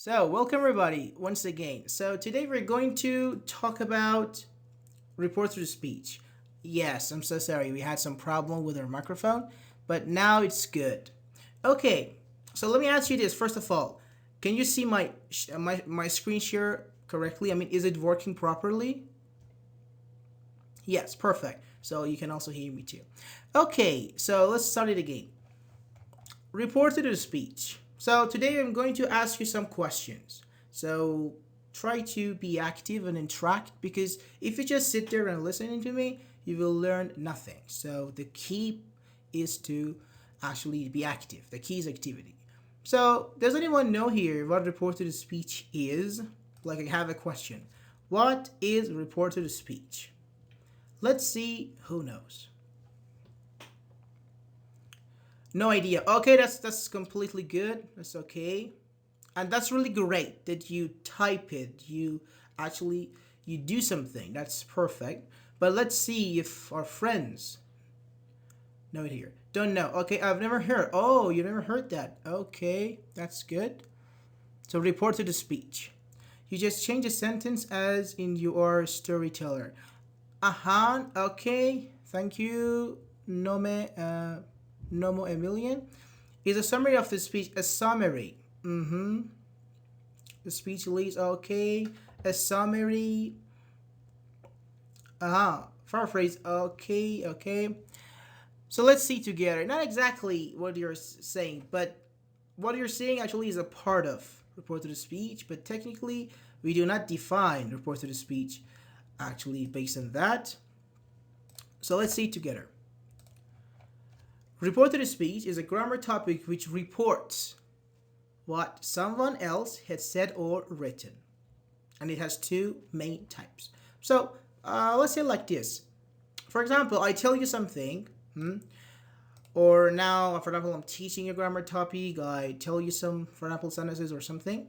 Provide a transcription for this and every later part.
So, welcome everybody once again. So, today we're going to talk about report to speech. Yes, I'm so sorry. We had some problem with our microphone, but now it's good. Okay. So, let me ask you this first of all. Can you see my screen share correctly? I mean, is it working properly? Yes, perfect. So, you can also hear me too. Okay, so let's start it again. Report to the speech. So today I'm going to ask you some questions. So try to be active and interact because if you just sit there and listening to me, you will learn nothing. So the key is to actually be active. The key is activity. So does anyone know here what report to the speech is? Like I have a question. What is report to the speech? Let's see who knows. No idea. Okay, that's completely good. That's okay. And that's really great that you type it. Actually you do something. That's perfect. But let's see if our friends know it here. Don't know. Okay, I've never heard. Oh, you never heard that. Okay, that's good. So report to the speech. You just change a sentence as in your storyteller. Okay. Thank you. Nomo Emilian. Is a summary of the speech a summary? Mm-hmm. The speech leads okay. A summary. Paraphrase. Okay. Okay. So let's see together. Not exactly what you're saying, but what you're saying actually is a part of report to the speech. But technically, we do not define report to the speech actually based on that. So let's see together. Report to the speech is a grammar topic which reports what someone else has said or written. And it has two main types. So let's say like this. For example, I tell you something, or now, for example, I'm teaching a grammar topic. I tell you some, for example, sentences or something.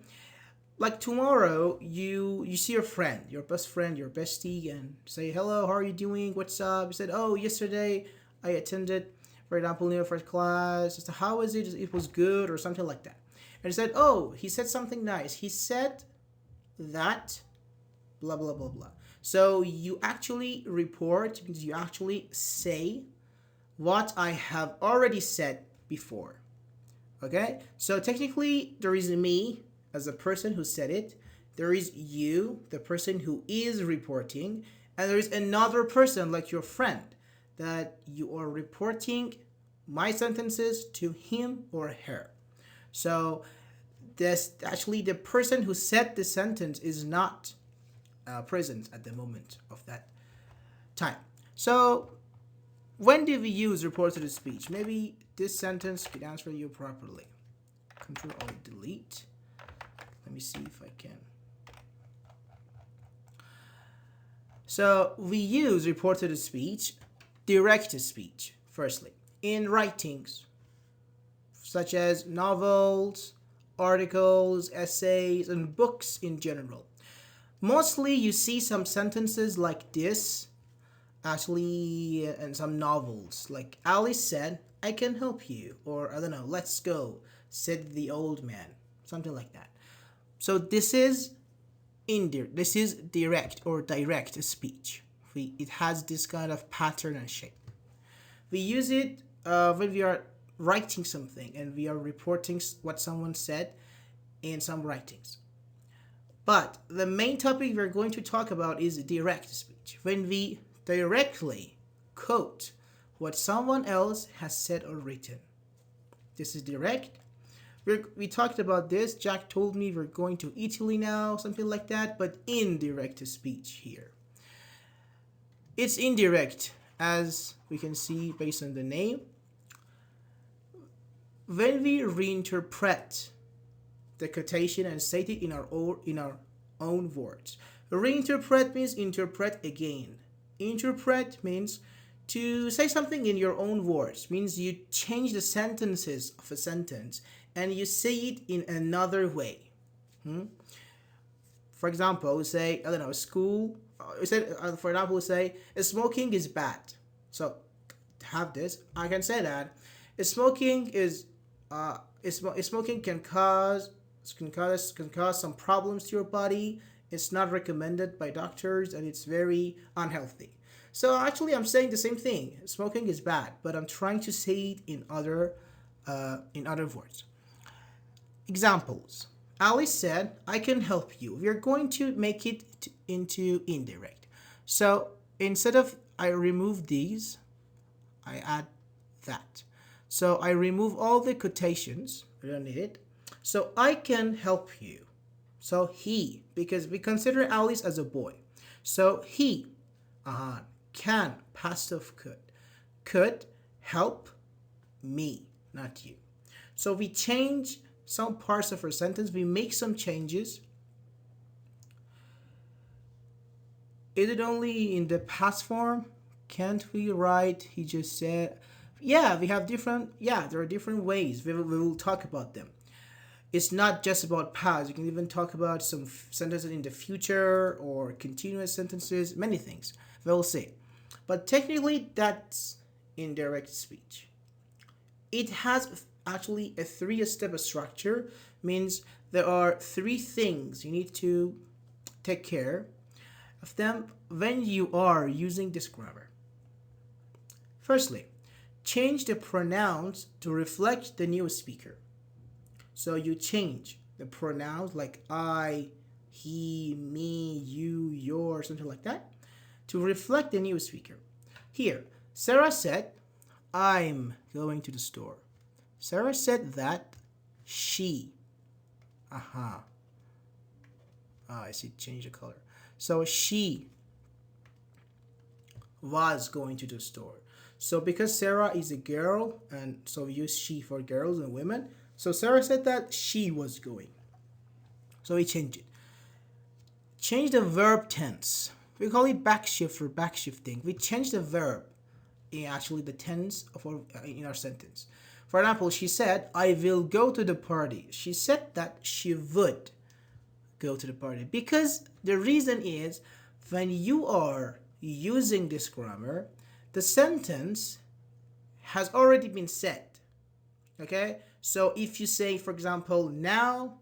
Like tomorrow, you see your friend, your best friend, your bestie, and say, "Hello, how are you doing? What's up?" You said, "Oh, yesterday I attended, for example, first class. So how was it? It was good," or something like that. And he said, "Oh, he said something nice. He said that blah blah blah blah." So you actually report because you actually say what I have already said before. Okay? So technically there is me as a person who said it. There is you, the person who is reporting, and there is another person like your friend that you are reporting my sentences to him or her. So this actually the person who said the sentence is not present at the moment of that time. So when do we use report to the speech? Maybe this sentence could answer you properly. Control Alt Delete. Let me see if I can. So we use report to the speech, direct speech, firstly, in writings such as novels, articles, essays, and books in general. Mostly you see some sentences like this, actually, in some novels. Like Alice said, "I can help you," or I don't know, "Let's go," said the old man. Something like that. So this is direct or direct speech. It has this kind of pattern and shape. We use it when we are writing something and we are reporting what someone said in some writings. But the main topic we're going to talk about is direct speech. When we directly quote what someone else has said or written. This is direct. We talked about this. Jack told me we're going to Italy now, something like that, but indirect speech here. It's indirect, as we can see based on the name. When we reinterpret the quotation and state it in our own words. Reinterpret means interpret again. Interpret means to say something in your own words. Means you change the sentences of a sentence and you say it in another way. For example, say I don't know school. For example, say smoking is bad. So have this. I can say that smoking is smoking can cause It can cause some problems to your body. It's not recommended by doctors, and it's very unhealthy. So actually, I'm saying the same thing. Smoking is bad, but I'm trying to say it in other words. Examples. Ali said, "I can help you." We are going to make it into indirect. So instead of I remove these, I add that. So I remove all the quotations. I don't need it. So I can help you. So he, because we consider Alice as a boy. So he can, past of could help me, not you. So we change some parts of our sentence, we make some changes. Is it only in the past form? Can't we write, he just said? Yeah, there are different ways. We will talk about them. It's not just about past. You can even talk about some sentences in the future or continuous sentences, many things. We'll see. But technically, that's indirect speech. It has actually a three-step structure, means there are three things you need to take care of them when you are using this grammar. Firstly, change the pronouns to reflect the new speaker. So you change the pronouns like I, he, me, you, your, something like that, to reflect the new speaker. Here, Sarah said, "I'm going to the store." Sarah said that she. Aha. I see, change the color. So she was going to the store. So because Sarah is a girl, and so we use she for girls and women. So Sarah said that she was going. So we change it. Change the verb tense. We call it backshift or backshifting. We change the verb in actually the tense of in our sentence. For example, she said, "I will go to the party." She said that she would go to the party. Because the reason is, when you are using this grammar, the sentence has already been said. Okay? So if you say, for example, now,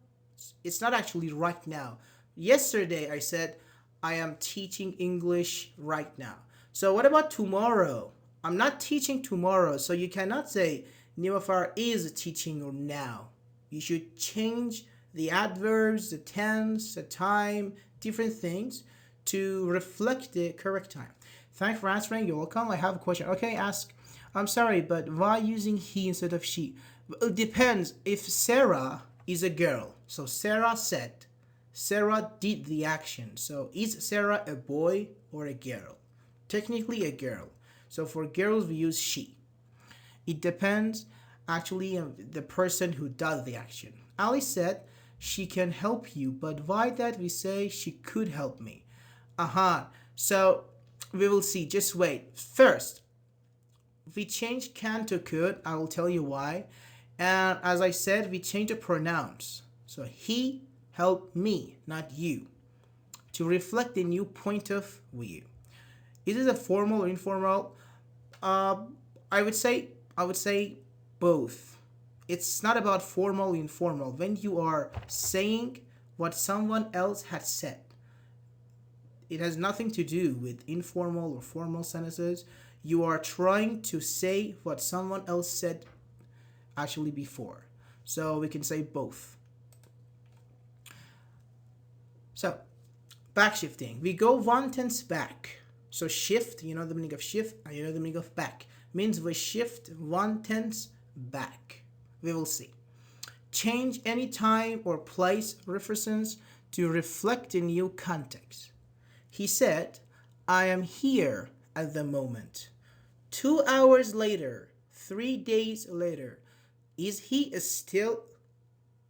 it's not actually right now. Yesterday I said, "I am teaching English right now." So what about tomorrow? I'm not teaching tomorrow. So you cannot say Nimafar is teaching or now. You should change the adverbs, the tense, the time, different things to reflect the correct time. Thanks for answering. You're welcome. I have a question. Okay, ask. I'm sorry, but why using he instead of she? It depends. If Sarah is a girl, so Sarah said, Sarah did the action. So is Sarah a boy or a girl? Technically a girl. So for girls we use she. It depends actually on the person who does the action. Ali said she can help you, but why that we say she could help me? So we will see. Just wait. First, we change can to could. I will tell you why. And as I said, we change the pronouns. So he helped me, not you, to reflect the new point of view. Is it a formal or informal? I would say both. It's not about formal or informal. When you are saying what someone else had said, it has nothing to do with informal or formal sentences. You are trying to say what someone else said actually before. So we can say both. So, back shifting. We go one tense back. So shift, you know the meaning of shift, and you know the meaning of back. Means we shift one tense back. We will see. Change any time or place references to reflect a new context. He said, "I am here at the moment." 2 hours later, 3 days later, is he still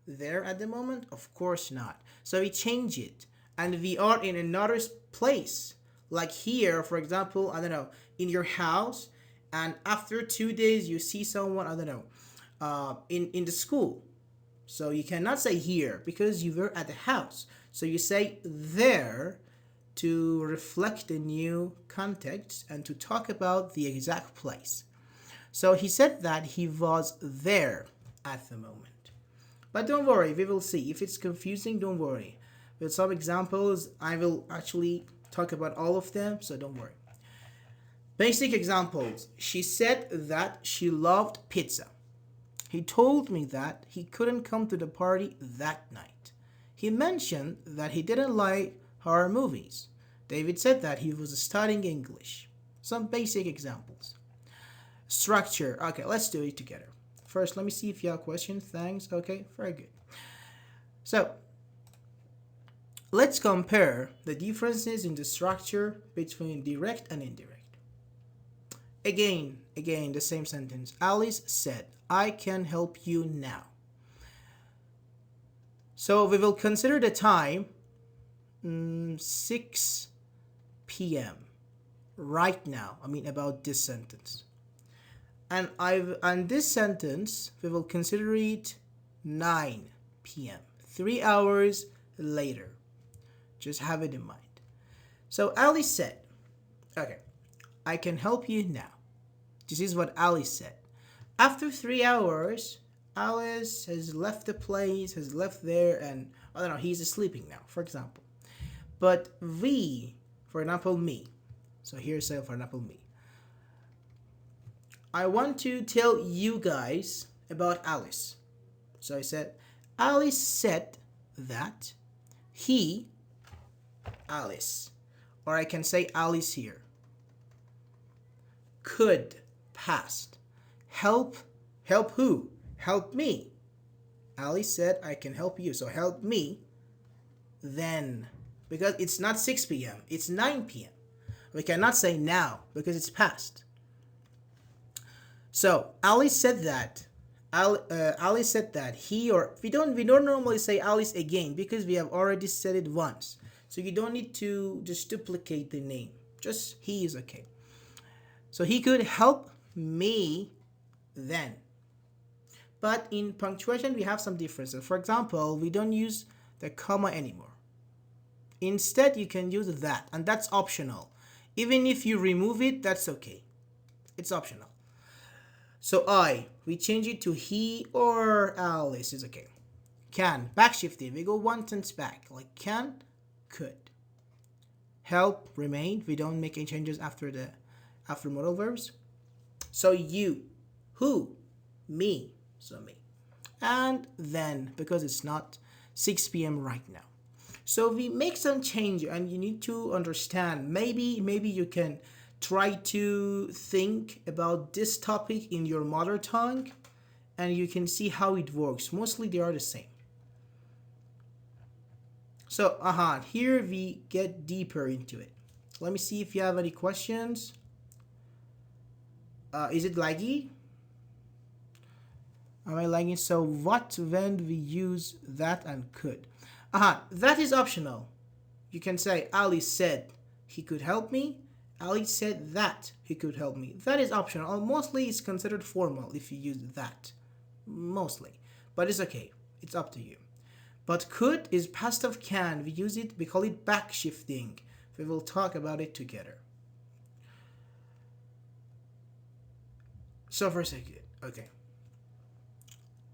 there at the moment? Of course not. So we change it, and we are in another place. Like here, for example, I don't know, in your house, and after 2 days you see someone, I don't know, in the school. So you cannot say here because you were at the house. So you say there to reflect the new context and to talk about the exact place. So he said that he was there at the moment. But don't worry, we will see. If it's confusing, don't worry. With some examples, I will actually talk about all of them, so don't worry. Basic examples. She said that she loved pizza. He told me that he couldn't come to the party that night. He mentioned that he didn't like horror movies. David said that he was studying English. Some basic examples. Structure. Okay, let's do it together. First, let me see if you have questions. Thanks. Okay, very good. So, let's compare the differences in the structure between direct and indirect. Again, the same sentence. Alice said, I can help you now. So we will consider the time 6 p.m. right now. I mean about this sentence. And this sentence, we will consider it 9 p.m. 3 hours later. Just have it in mind. So Alice said, okay, I can help you now. This is what Alice said. After 3 hours, Alice has left the place, has left there, and I don't know, he's sleeping now, for example. But we, for example, me. So here's for example, me. I want to tell you guys about Alice. So I said, Alice said that he, Alice, or I can say Alice here, could, past, help who? Help me. Alice said, I can help you. So help me then. Because it's not 6 p.m. It's 9 p.m. We cannot say now because it's past. So Alice said that. Alice said that he, or we don't normally say Alice again because we have already said it once. So you don't need to just duplicate the name. Just he is okay. So he could help me then. But in punctuation, we have some differences. For example, we don't use the comma anymore. Instead, you can use that, and that's optional. Even if you remove it, that's okay. It's optional. So we change it to he or Alice is okay. Can, backshifting, we go one tense back, like can, could. Help, remain, we don't make any changes after modal verbs. So you, who, me, so me. And then, because it's not 6 p.m. right now. So we make some change, and you need to understand, maybe you can try to think about this topic in your mother tongue, and you can see how it works. Mostly they are the same. So, here we get deeper into it. Let me see if you have any questions. Is it laggy? Am I lagging? So what when we use that and could? That is optional. You can say Ali said he could help me. Ali said that he could help me. That is optional. Mostly it's considered formal if you use that. Mostly. But it's okay. It's up to you. But could is past of can. We use it, we call it backshifting. We will talk about it together. So for a second, okay.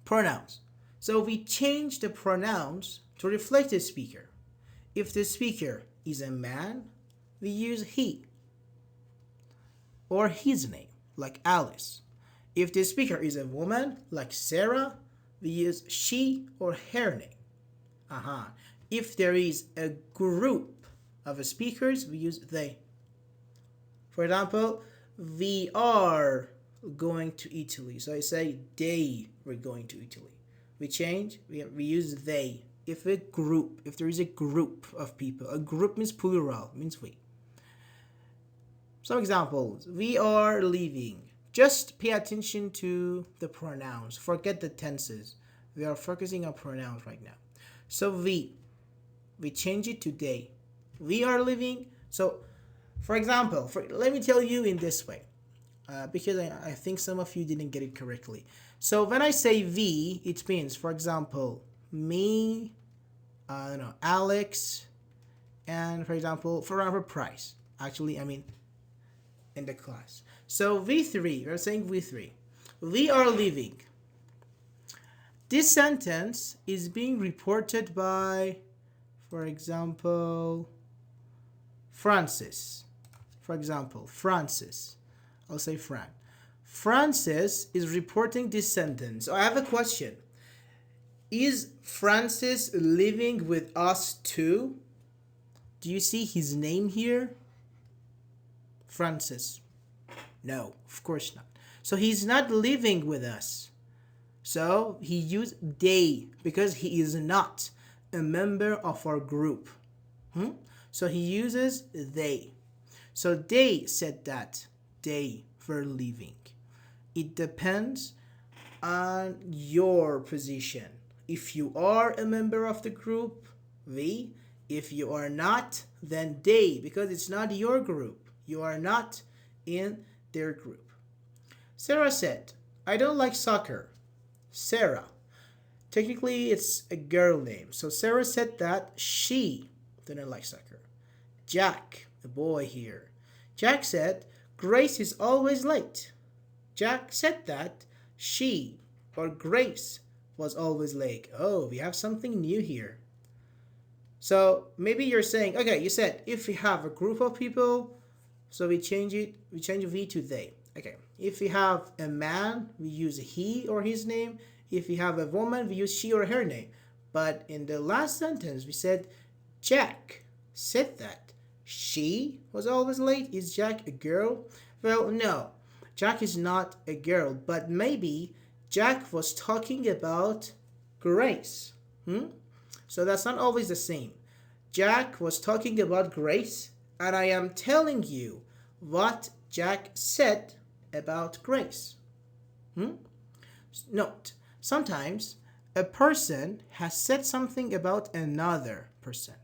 Pronouns. So we change the pronouns to reflect the speaker. If the speaker is a man, we use he or his name, like Alice. If the speaker is a woman, like Sarah, we use she or her name. If there is a group of speakers, we use they. For example, we are going to Italy. So I say they were going to Italy. We change, we use they. If there is a group of people, a group means plural, means we. Some examples. We are leaving. Just pay attention to the pronouns. Forget the tenses. We are focusing on pronouns right now. So we change it to they. We are leaving. So, for example, let me tell you in this way, because I think some of you didn't get it correctly. So when I say we, it means, for example, me, Alex, and for example, for our price. Actually, I mean, in the class. So we three, we're saying we three. We are leaving. This sentence is being reported by, for example, Francis. For example, Francis. I'll say Fran. Francis is reporting this sentence. So I have a question. Is Francis living with us too? Do you see his name here? Francis. No, of course not. So he's not living with us. So he used they because he is not a member of our group. So he uses they. So they said that they were leaving. It depends on your position. If you are a member of the group, we. If you are not, then they, because it's not your group. You are not in their group. Sarah said, I don't like soccer. Sarah. Technically, it's a girl name. So Sarah said that she didn't like soccer. Jack, the boy here. Jack said, Grace is always late. Jack said that she, or Grace, was always late. Oh, we have something new here. So maybe you're saying, okay, you said if we have a group of people, so we change we to they. Okay, if we have a man, we use he or his name. If we have a woman, we use she or her name. But in the last sentence, we said Jack said that she was always late. Is Jack a girl? Well, no, Jack is not a girl, but maybe Jack was talking about Grace. So that's not always the same. Jack was talking about Grace, and I am telling you what Jack said about Grace. Note, sometimes a person has said something about another person,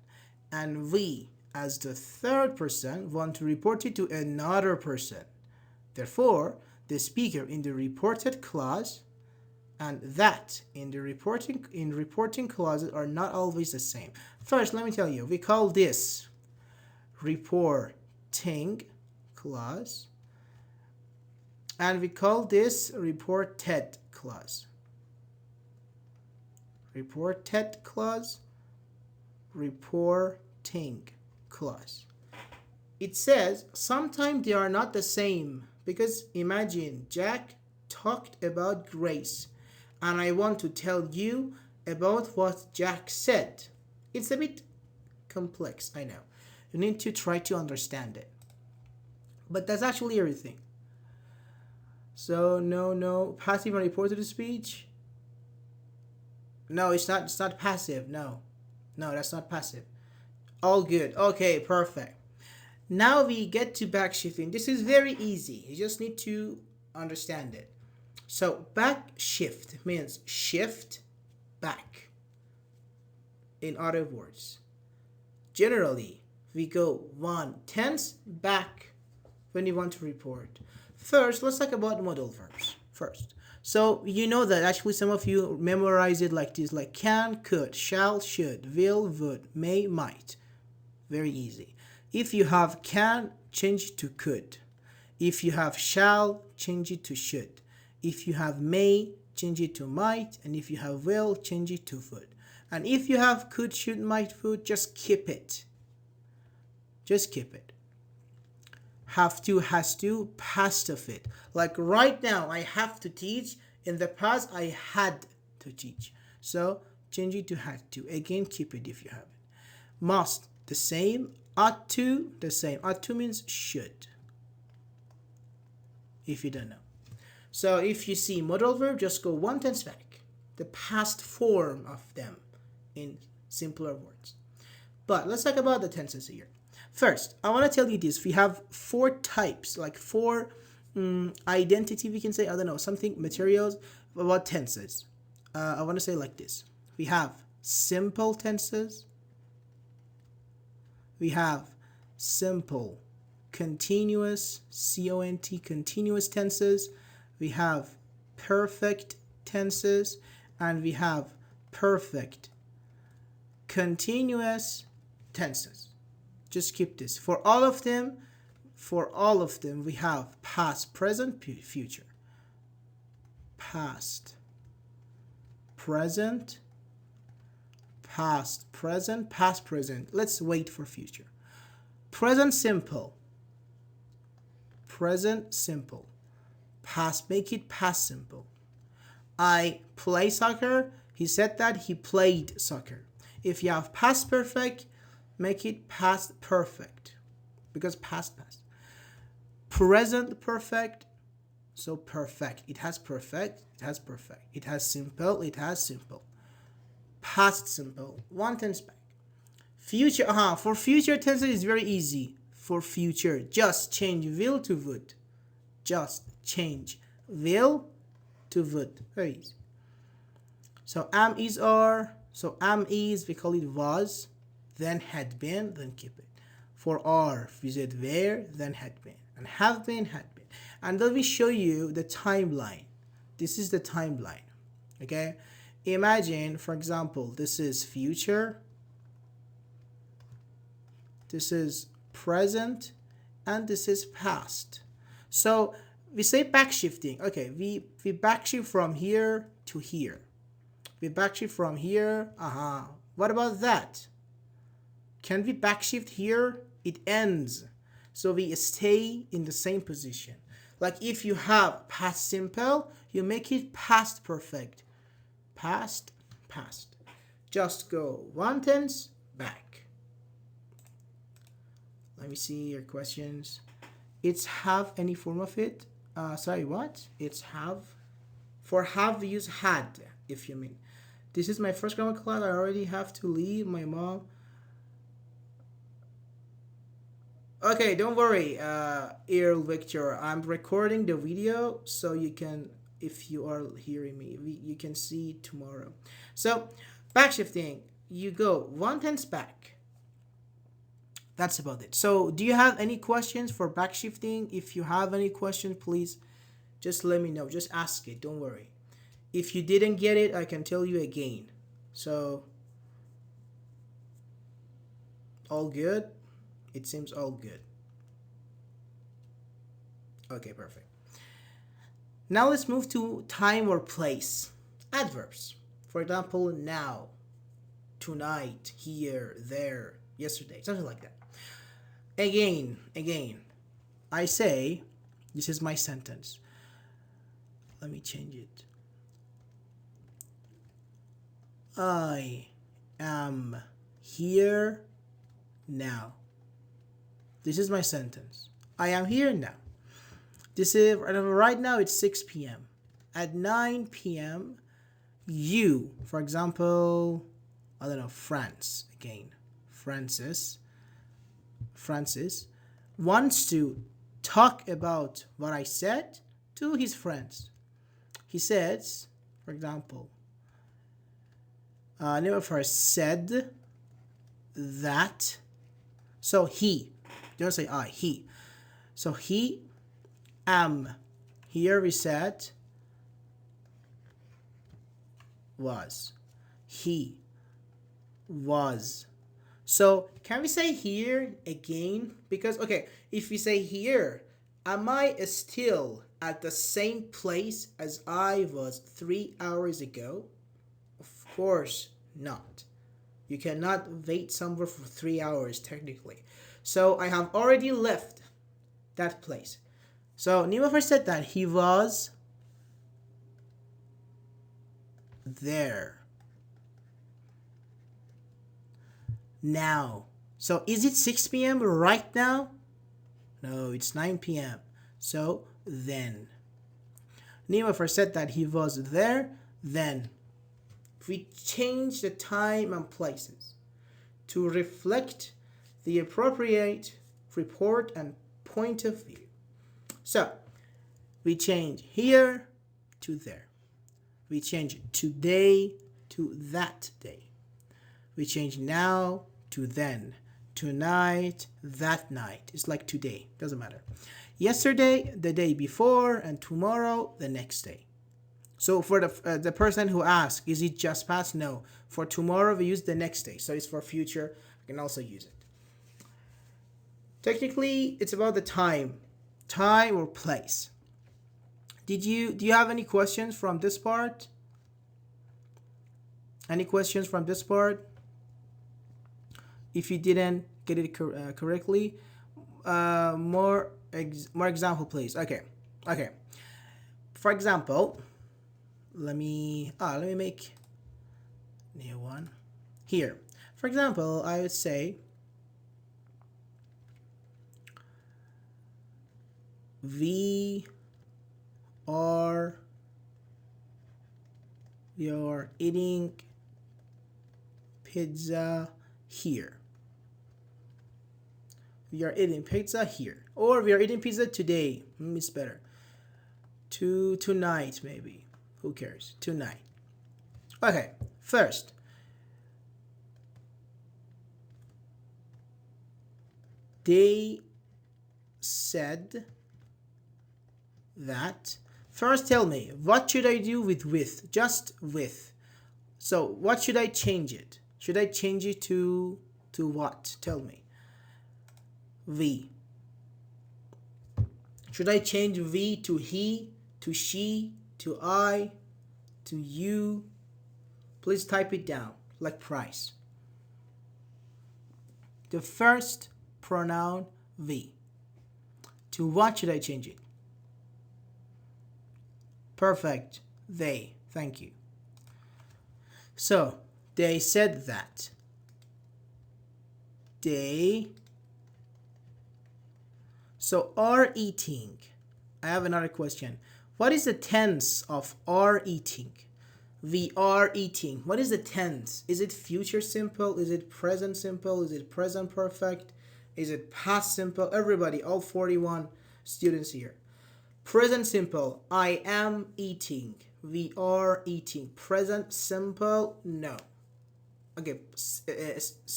and we, as the third person, want to report it to another person. Therefore, the speaker in the reported clause and that in the reporting clauses are not always the same. First, let me tell you, we call this reporting clause, and we call this reported clause. Reported clause, reporting clause. It says sometimes they are not the same, because imagine Jack talked about Grace, and I want to tell you about what Jack said. It's a bit complex, I know. You need to try to understand it. But that's actually everything. So no passive and reported speech. No, it's not passive. No, that's not passive. All good. Okay, perfect. Now we get to backshifting. This is very easy. You just need to understand it. So backshift means shift back. In other words, generally we go 1/10 back when you want to report. First, let's talk about modal verbs first. So you know that actually some of you memorize it like this, like can, could, shall, should, will, would, may, might. Very easy. If you have can, change it to could. If you have shall, change it to should. If you have may, change it to might. And if you have will, change it to would. And if you have could, should, might, would, just keep it. Just keep it. Have to, has to, past of it. Like right now, I have to teach. In the past, I had to teach. So change it to had to. Again, keep it if you have it. Must, the same. Ought to, the same. Ought to means should. If you don't know. So if you see modal verb, just go 1/10 back. The past form of them in simpler words. But let's talk about the tenses here. First, I want to tell you this. We have 4 types, like 4 identity, we can say, I don't know, something, materials about tenses. I want to say like this. We have simple tenses. We have simple, continuous, C-O-N-T, continuous tenses. We have perfect tenses, and we have perfect continuous tenses. Just keep this. For all of them, we have past, present, future. Past, present, past, present, past, present. Let's wait for future. Present simple. Present simple. Past, make it past simple. I play soccer. He said that he played soccer. If you have past perfect, make it past perfect. Because past. Present perfect. So perfect. It has perfect. It has perfect. It has simple. It has simple. Past simple. One tense back. Future. For future tense is very easy. For future, just change will to would. Just change will to would. Very easy. So am, is, are. So am, is, we call it was, then had been, then keep it. For are, we said were, then had been. And have been, had been. And let me show you the timeline. This is the timeline. Okay? Imagine, for example, this is future. This is present. And this is past. So we say backshifting. Okay, we backshift from here to here. We backshift from here. What about that? Can we backshift here? It ends. So we stay in the same position. Like if you have past simple, you make it past perfect. Past, past. Just go one tense back. Let me see your questions. It's have any form of it. Sorry, what? It's have. For have, we use had, if you mean. This is my first grammar class. I already have to leave. My mom. Okay, don't worry, Earl Victor. I'm recording the video so you can, if you are hearing me, you can see tomorrow. So, backshifting, you go one tense back. That's about it. So, do you have any questions for backshifting? If you have any questions, please just let me know. Just ask it. Don't worry. If you didn't get it, I can tell you again. So, all good? It seems all good. Okay, perfect. Now let's move to time or place. Adverbs. For example, now, tonight, here, there, yesterday, something like that. Again, I say, this is my sentence. Let me change it. I am here now. This is my sentence. I am here now. This is right now it's 6 p.m. At 9 p.m. you, for example, I don't know, Francis wants to talk about what I said to his friends. He says, for example, Nimafar said that. So he, don't say I, he. So he, here we said was. He was. So can we say here again? Because, okay, if we say here, am I still at the same place as I was 3 hours ago? Of course not. You cannot wait somewhere for 3 hours technically. So I have already left that place. So Nimafar said that he was there. Now. So is it 6 p.m. right now? No, it's 9 p.m. So then. Nimafar said that he was there then. We change the time and places to reflect the appropriate report and point of view. So, we change here to there. We change today to that day. We change now to then. Tonight, that night. It's like today. Doesn't matter. Yesterday, the day before, and tomorrow, the next day. So for the person who asked, is it just past? No. For tomorrow, we use the next day. So it's for future. We can also use it. Technically, it's about the time or place. Do you have any questions from this part? Any questions from this part? If you didn't get it correctly, more example, please. Okay. For example, let me make new one here. For example, I would say we are eating pizza here. We are eating pizza here, or we are eating pizza today. It's better. Tonight maybe. Who cares? Tonight. Okay. First, they said that. First, tell me, what should I do with? Just with. So, what should I change it? Should I change it to what? Tell me. V. Should I change V to he, to she, to I, to you? Please type it down, like price. The first pronoun V. To what should I change it? Perfect. They. Thank you. So, they said that. They. So, are eating. I have another question. What is the tense of are eating? We are eating. What is the tense? Is it future simple? Is it present simple? Is it present perfect? Is it past simple? Everybody, all 41 students here. Present simple, I am eating. We are eating. Present simple, no. Okay,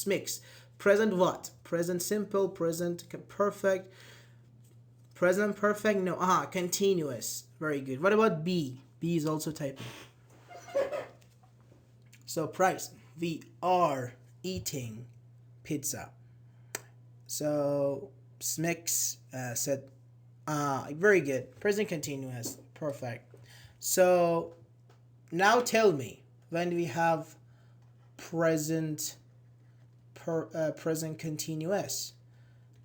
mix. Present what? Present simple, present perfect. Present perfect, no. Continuous. Very good. What about B? B is also typing. So price, we are eating pizza. So Smix said, very good. Present continuous. Perfect. So now tell me, when we have present continuous,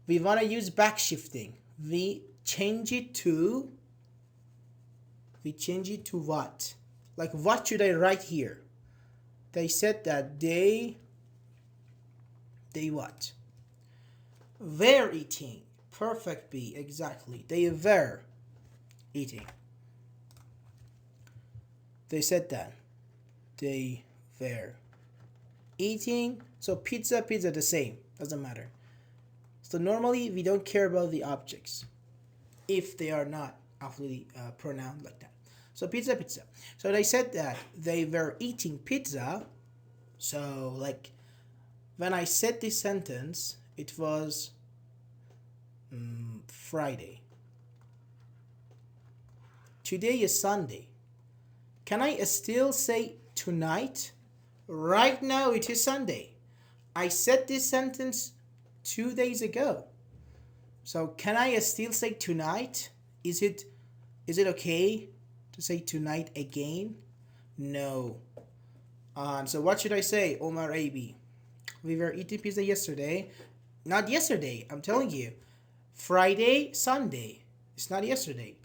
we want to use backshifting. We change it to what? Like, what should I write here? They said that they what? Were eating. Perfect B, exactly. They were eating. They said that. They were eating. So pizza, the same. Doesn't matter. So normally we don't care about the objects if they are not absolutely pronounced like that. So pizza. So they said that they were eating pizza. So like when I said this sentence, it was Friday. Today is Sunday. Can I still say tonight? Right now it is Sunday. I said this sentence 2 days ago. So can I still say tonight? Is it okay to say tonight again? No. So what should I say? Omar AB. We were eating pizza yesterday. Not yesterday, I'm telling you. Friday, Sunday. It's not yesterday.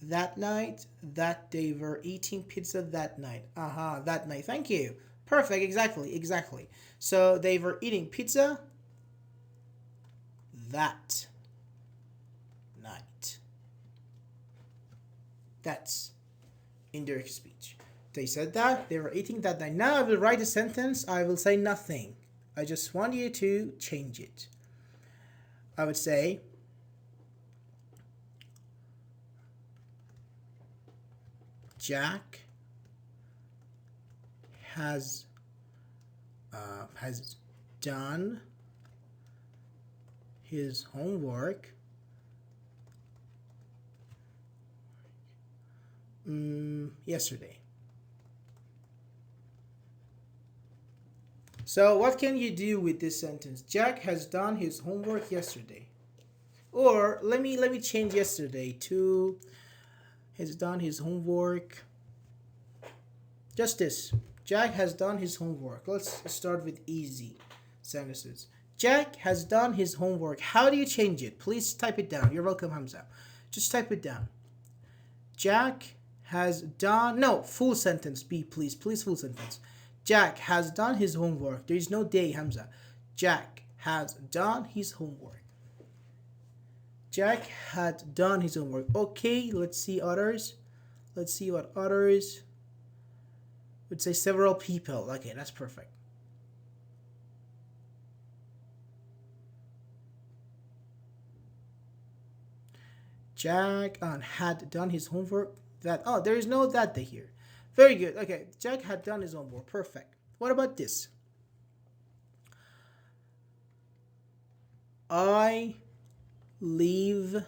That night, that they were eating pizza that night. That night. Thank you. Perfect, exactly. So they were eating pizza that night. That's indirect speech. They said that they were eating that night. Now I will write a sentence. I will say nothing. I just want you to change it. I would say, Jack has done his homework yesterday. So what can you do with this sentence? Jack has done his homework yesterday. Or let me change yesterday to has done his homework. Just this. Jack has done his homework. Let's start with easy sentences. Jack has done his homework. How do you change it? Please type it down. You're welcome, Hamza. Just type it down. Jack has done... No, full sentence. B, please. Please, full sentence. Jack has done his homework. There is no day, Hamza. Jack has done his homework. Jack had done his homework. Okay, let's see others. Let's see what others would say. Several people. Okay, that's perfect. Jack had done his homework. That there is no that day here. Very good. Okay, Jack had done his homework. Perfect. What about this? I live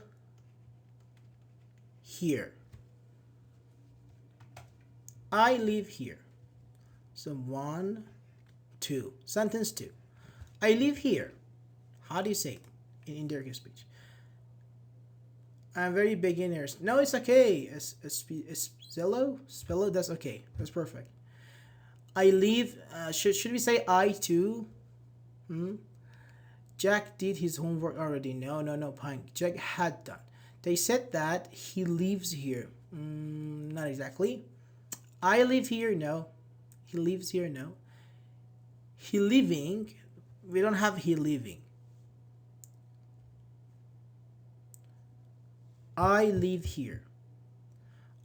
here. I live here. So 1, 2. Sentence 2. I live here. How do you say it in indirect speech? I'm very beginners. No, it's okay. Spello, that's okay. That's perfect. I live. Should we say I too? Jack did his homework already. No, Punk. Jack had done. They said that he lives here. Not exactly. I live here. No. He lives here. No. He living. We don't have he living. I live here.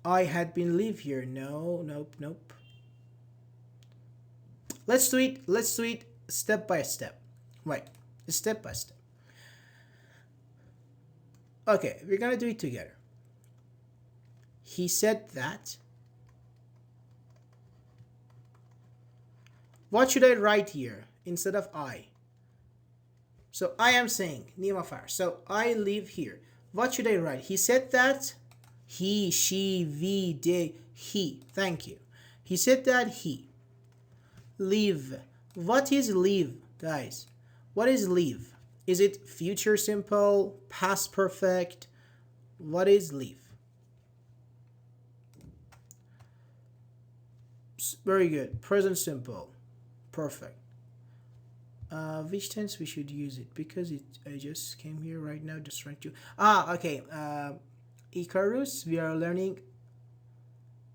I had been live here. No, nope. Let's do it step by step. Right. Step by step. Okay, we're gonna do it together. He said that. What should I write here instead of I? So I am saying Nimafar. So I live here. What should I write? He said that. He, she, we, they, he. Thank you. He said that he. Live. What is live, guys? What is live? Is it future simple, past perfect? What is live? Very good. Present simple. Perfect. Which tense we should use it? Because I just came here right now just trying to... okay. Icarus, we are learning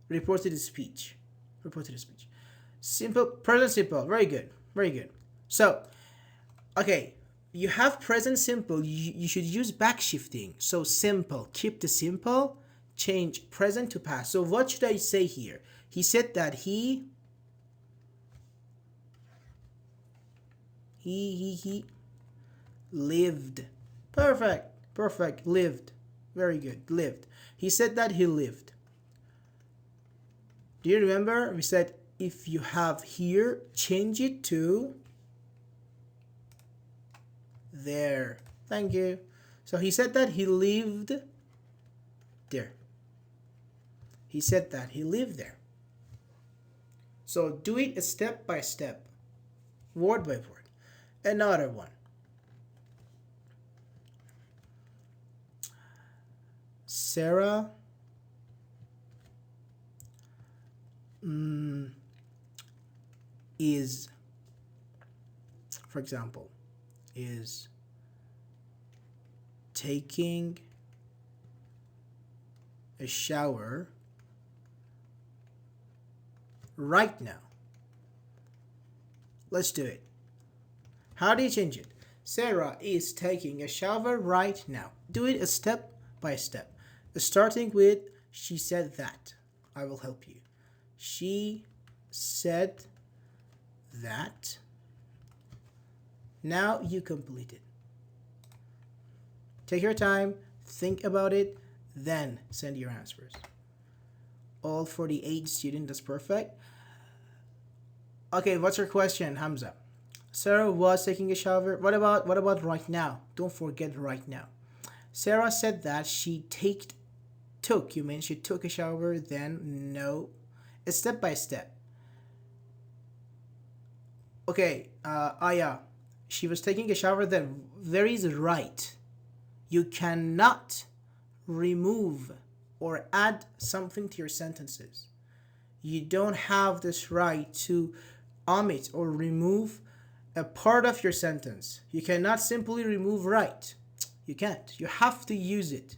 reported speech. Reported speech. Simple, present simple. Very good. Very good. So, okay. You have present simple. You should use back shifting. So, simple. Keep the simple. Change present to past. So, what should I say here? He said that he lived. Perfect. Lived. Very good. Lived. He said that he lived. Do you remember? We said if you have here, change it to there. Thank you. So he said that he lived there. He said that he lived there. So do it step by step, word by word. Another one. Sarah is, for example, is taking a shower right now. Let's do it. How do you change it? Sarah is taking a shower right now. Do it a step by step. Starting with, she said that. I will help you. She said that. Now you complete it. Take your time, think about it, then send your answers. All 48 students, that's perfect. Okay, what's your question, Hamza? Sarah was taking a shower. What about right now? Don't forget right now. Sarah said that she took. You mean she took a shower? Then no. It's step by step. Okay. Aya, she was taking a shower. Then there is right. You cannot remove or add something to your sentences. You don't have this right to omit or remove a part of your sentence. You cannot simply remove right. You can't. You have to use it.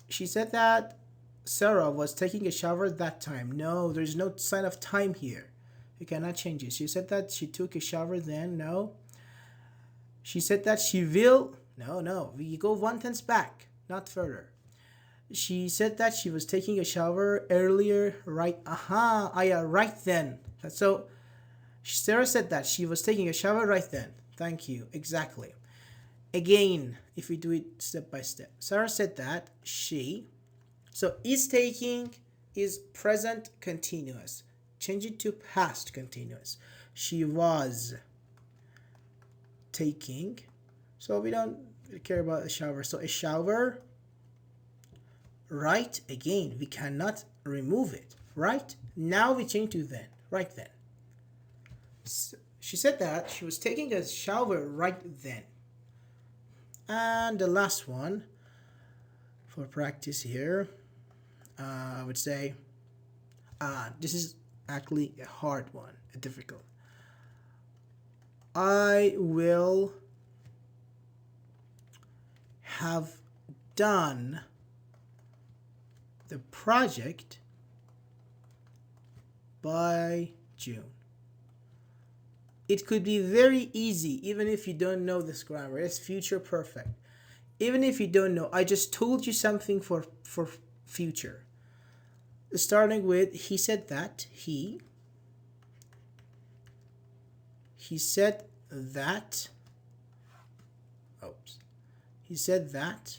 She said that Sarah was taking a shower that time. No, there's no sign of time here. You cannot change it. She said that she took a shower then. No. She said that she will. No, no. We go one tense back, not further. She said that she was taking a shower earlier, right? Aha, yeah, right then. So Sarah said that she was taking a shower right then. Thank you. Exactly. Again, if we do it step by step. Sarah said that she. So is taking is present continuous. Change it to past continuous. She was taking. So we don't care about a shower. So a shower. Right, again, we cannot remove it. Right? Now we change to then. Right then. So she said that she was taking a shower right then. And the last one for practice here, I would say, this is actually a hard one, a difficult. I will have done the project by June. It could be very easy even if you don't know this grammar. It's future perfect. Even if you don't know, I just told you something for future. Starting with he said that, he said that, oops, he said that,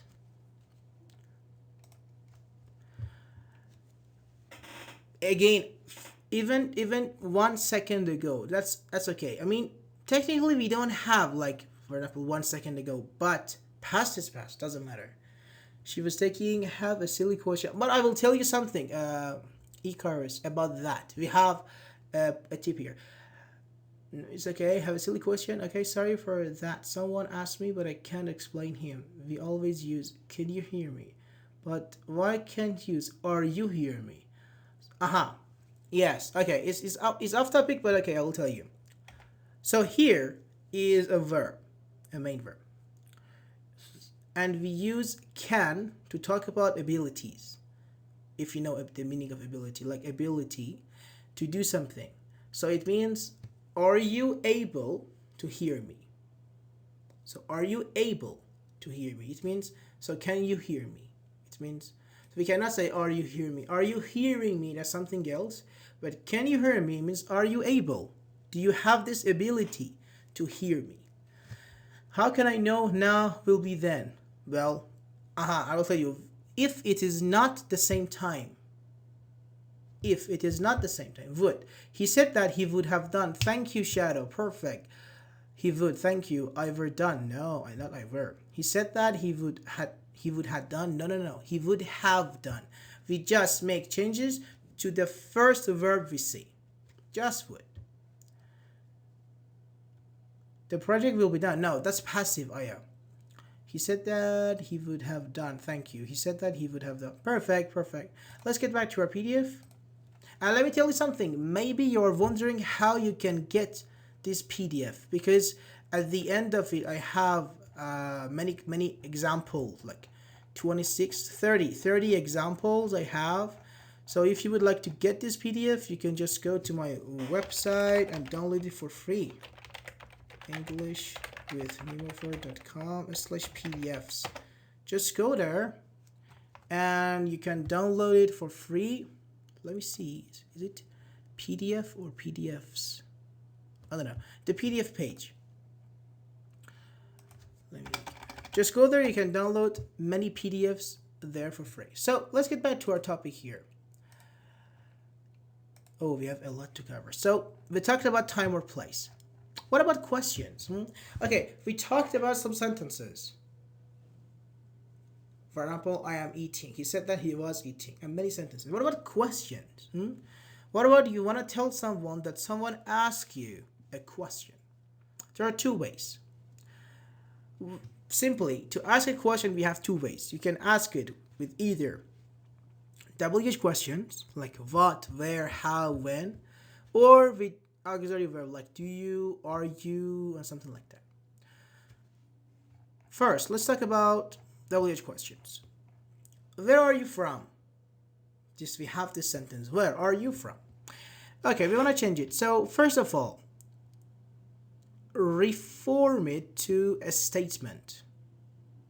again, even 1 second ago, that's okay. I mean, technically we don't have, like, for example, 1 second ago, but past is past, doesn't matter. She was taking, have a silly question, but I will tell you something, Icarus, about that. We have a tip here. It's okay, have a silly question. Okay, sorry for that. Someone asked me, but I can't explain him. We always use, can you hear me? But why can't use, are you hear me? Aha. Yes, okay, it's off topic, but okay, I will tell you. So here is a verb, a main verb. And we use can to talk about abilities. If you know the meaning of ability, like ability to do something. So it means, are you able to hear me? So are you able to hear me? It means, so can you hear me? It means, so we cannot say, are you hearing me? Are you hearing me? That's something else. But can you hear me means, are you able? Do you have this ability to hear me? How can I know now will be then? Well, I will tell you, if it is not the same time. If it is not the same time, would. He said that he would have done. Thank you, Shadow. Perfect. He would. Thank you. Ever done. No, I not ever. He said that he would have done. No. He would have done. We just make changes to the first verb we see. Just would. The project will be done. No, that's passive, Aya. He said that he would have done. Thank you. He said that he would have done. Perfect. Let's get back to our PDF. And let me tell you something. Maybe you're wondering how you can get this PDF. Because at the end of it, I have many examples. Like 26, 30 examples I have. So if you would like to get this PDF, you can just go to my website and download it for free. englishwithnimafar.com/PDFs. Just go there and you can download it for free. Let me see, is it PDF or PDFs? I don't know, the PDF page. Just go there, you can download many PDFs there for free. So let's get back to our topic here. Oh, we have a lot to cover. So we talked about time or place. What about questions? Okay, we talked about some sentences. For example, I am eating. He said that he was eating. And many sentences. What about questions? What about you want to tell someone that someone asks you a question? There are two ways. Simply, to ask a question, we have two ways. You can ask it with either WH questions like what, where, how, when, or with auxiliary verb like do you, are you, and something like that. First, let's talk about WH questions. Where are you from? Just we have this sentence. Where are you from? Okay, we want to change it. So first of all, reform it to a statement.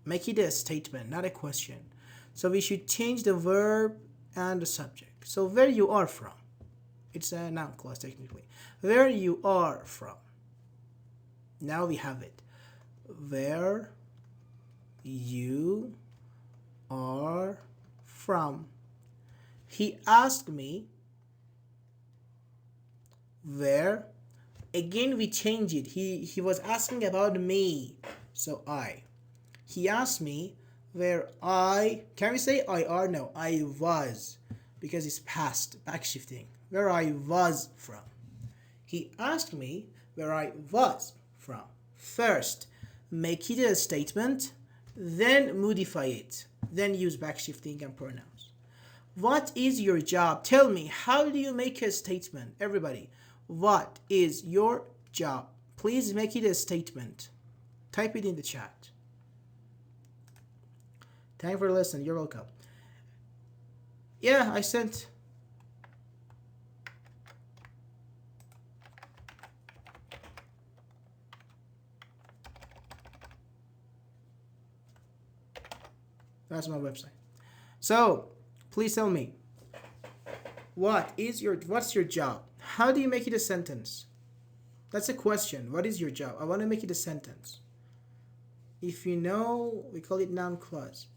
Make it a statement, not a question. So we should change the verb and the subject. So where you are from. It's a noun clause technically. Where you are from. Now we have it. Where you are from. He asked me where. Again we change it. He was asking about me. So I. He asked me where I. Can we say I are? No, I was. Because it's past, back shifting. Where I was from. He asked me where I was from. First, make it a statement, then modify it, then use back shifting and pronouns. What is your job? Tell me, how do you make a statement? Everybody, what is your job? Please make it a statement. Type it in the chat. Thank you for listening. You're welcome. Yeah, I sent. That's my website. So, please tell me. What's your job? How do you make it a sentence? That's a question. What is your job? I want to make it a sentence. If you know, we call it noun clause.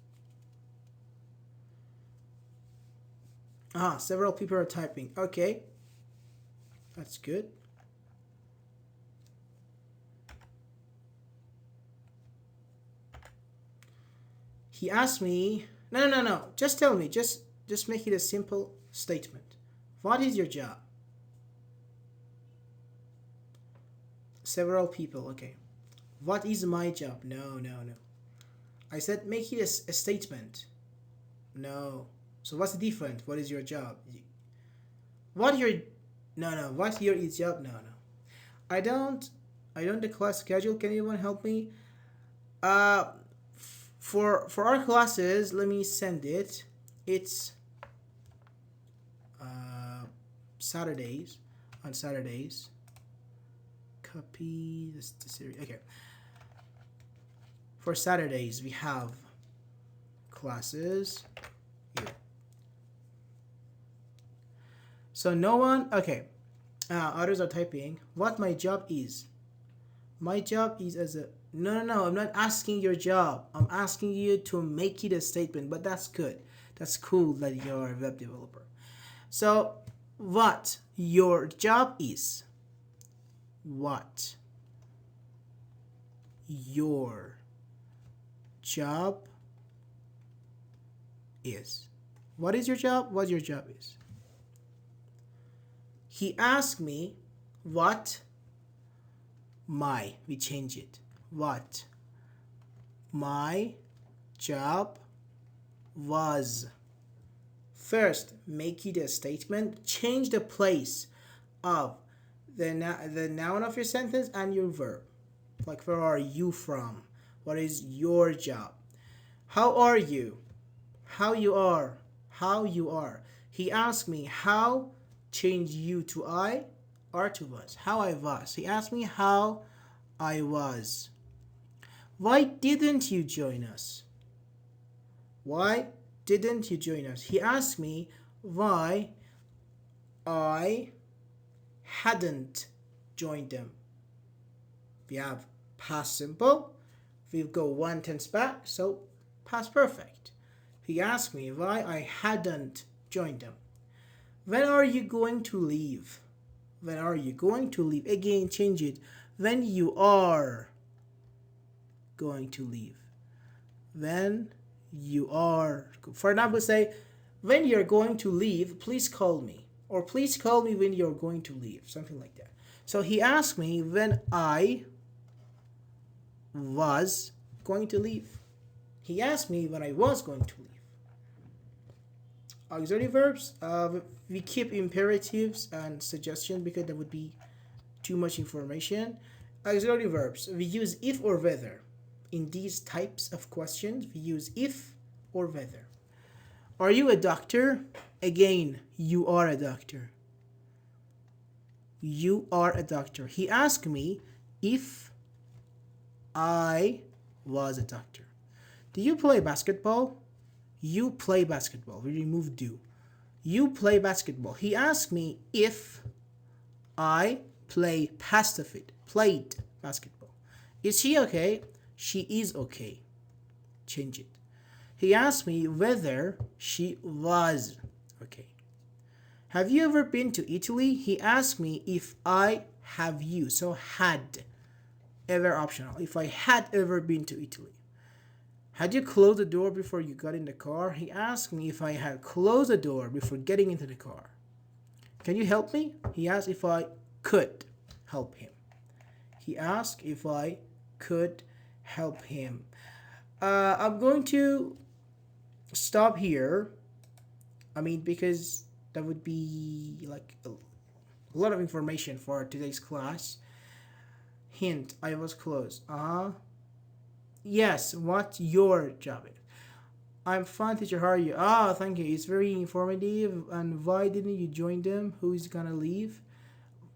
Several people are typing. Okay. That's good. He asked me, no. Just tell me, just make it a simple statement. What is your job? Several people, okay. What is my job? No. I said make it a statement. No. So what's the difference? What is your job? What your is job? No. I don't the class schedule. Can anyone help me? For our classes, let me send it. It's Saturdays. On Saturdays. Copy the series. Okay. For Saturdays, we have classes here. So no one. Okay. Others are typing. What my job is. My job is as a. No. I'm not asking your job. I'm asking you to make it a statement. But that's good. That's cool that you're a web developer. So, what your job is. What your job is. What is your job? What your job is. He asked me what my. We change it. What my job was. First, make it a statement. Change the place of the noun of your sentence and your verb. Like, where are you from? What is your job? How are you? How you are? How you are. He asked me how. Change you to I or to was. How I was. He asked me how I was. Why didn't you join us? Why didn't you join us? He asked me why I hadn't joined them. We have past simple. We go one tense back, so past perfect. He asked me why I hadn't joined them. When are you going to leave? When are you going to leave? Again, change it. When you are going to leave. When you are. For example, say, when you're going to leave, please call me. Or please call me when you're going to leave. Something like that. So he asked me when I was going to leave. He asked me when I was going to leave. auxiliary verbs, we keep imperatives and suggestions because that would be too much information. Auxiliary verbs, we use if or whether. In these types of questions, we use if or whether. Are you a doctor? Again, you are a doctor. You are a doctor. He asked me if I was a doctor. Do you play basketball? You play basketball. We remove do. You play basketball. He asked me if I play past it. Played basketball. Is she okay? She is okay. Change it. He asked me whether she was okay. Have you ever been to Italy? He asked me if I have you. So had. Ever optional. If I had ever been to Italy. Had you closed the door before you got in the car? He asked me if I had closed the door before getting into the car. Can you help me? He asked if I could help him. He asked if I could help him. I'm going to stop here. Because that would be like a lot of information for today's class. Hint, I was close. Yes, what your job is. I'm fine, teacher. How are you? Thank you. It's very informative. And why didn't you join them? Who is gonna leave?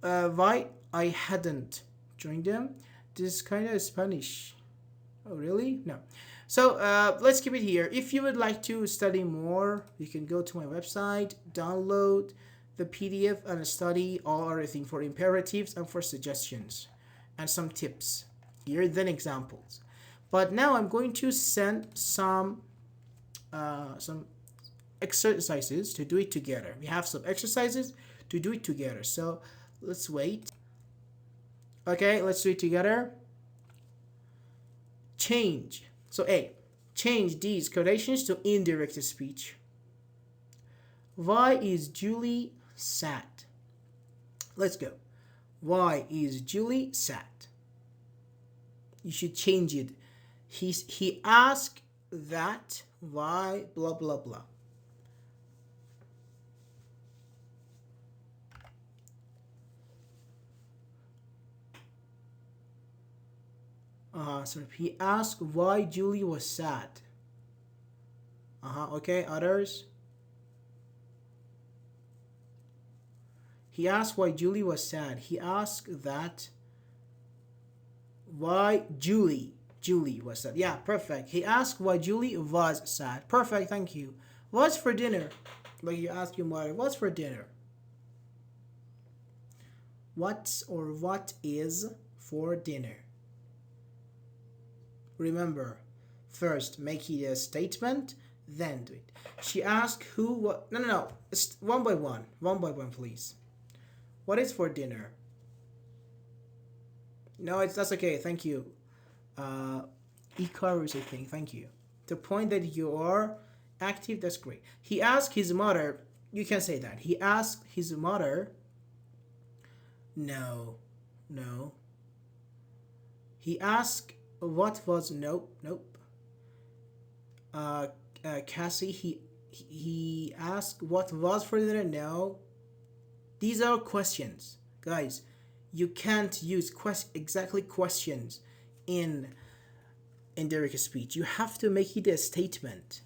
Why I hadn't joined them? This is kind of Spanish. Oh, really? No. So let's keep it here. If you would like to study more, you can go to my website, download the PDF and study all everything for imperatives and for suggestions and some tips. Here are then examples. But now I'm going to send some exercises to do it together. We have some exercises to do it together. So let's wait. Okay, let's do it together. Change. So A, change these quotations to indirect speech. Why is Julie sad? Let's go. Why is Julie sad? You should change it. He asked that why blah blah blah. Sorry. He asked why Julie was sad. Okay, others. He asked why Julie was sad. He asked that why Julie was sad. Yeah, perfect. He asked why Julie was sad. Perfect, thank you. What's for dinner? Like you ask your mother, what's for dinner? What's or what is for dinner? Remember, first make it a statement, then do it. She asked who, what, no. It's one by one, please. What is for dinner? No, that's okay, thank you. E-covers, I think, thank you. The point that you are active, that's great. He asked his mother, you can say that. He asked his mother, no. He asked what was, nope. Cassie, he asked what was for dinner, no. These are questions, guys. You can't use exactly questions in indirect speech. You have to make it a statement,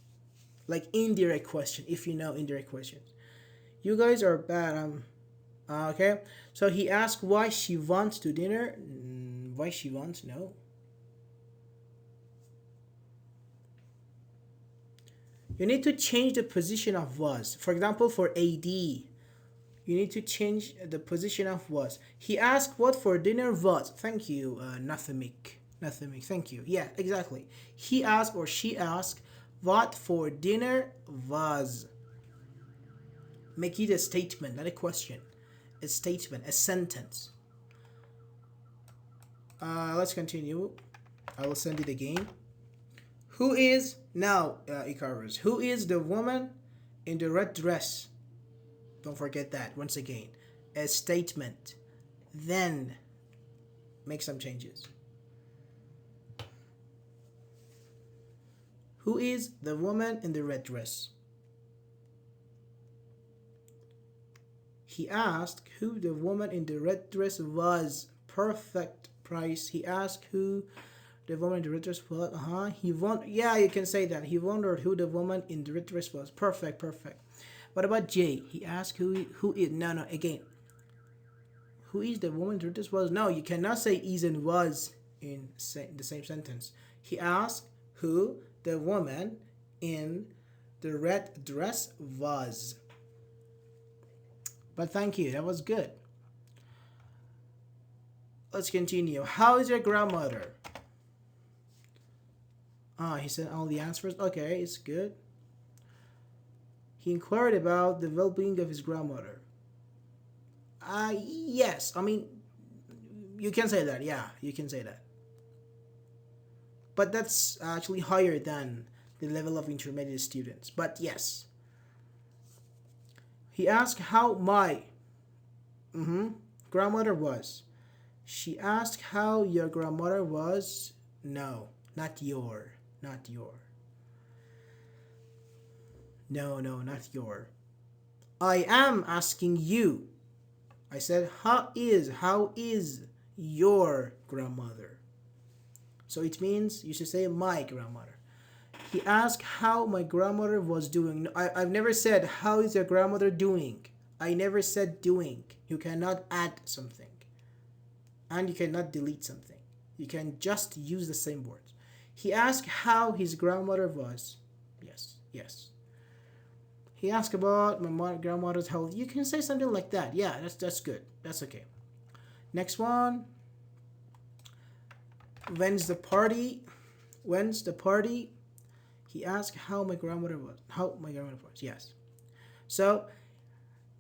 like indirect question. If you know indirect questions, you guys are bad. Okay. So he asked why she wants to dinner. Why she wants? No. You need to change the position of was. For example, for AD, you need to change the position of was. He asked what for dinner was. Thank you, Nathamic. Thank you. Yeah, exactly. He asked or she asked what for dinner was. Make it a statement, not a question. A statement, a sentence. Let's continue. I will send it again. Who is now, Icarus? Who is the woman in the red dress? Don't forget that. Once again, a statement. Then make some changes. Who is the woman in the red dress? He asked who the woman in the red dress was. Perfect price. He asked who the woman in the red dress was. Yeah, you can say that. He wondered who the woman in the red dress was. Perfect, perfect. What about J? He asked who is. No, again. Who is the woman in the red dress was? No, you cannot say is and was in the same sentence. He asked who the woman in the red dress was. But thank you, that was good. Let's continue. How is your grandmother? He said all the answers. Okay, it's good. He inquired about the well-being of his grandmother. Yes. I mean, you can say that. Yeah, you can say that. But that's actually higher than the level of intermediate students. But yes. He asked how my grandmother was. She asked how your grandmother was. No, not your. Not your. No, not your. I am asking you. I said, how is your grandmother? So it means you should say my grandmother. He asked how my grandmother was doing. I've never said, how is your grandmother doing? I never said doing. You cannot add something. And you cannot delete something. You can just use the same words. He asked how his grandmother was. Yes. He asked about my grandmother's health. You can say something like that. Yeah, that's good. That's okay. Next one. When's the party? He asked how my grandmother was. Yes. So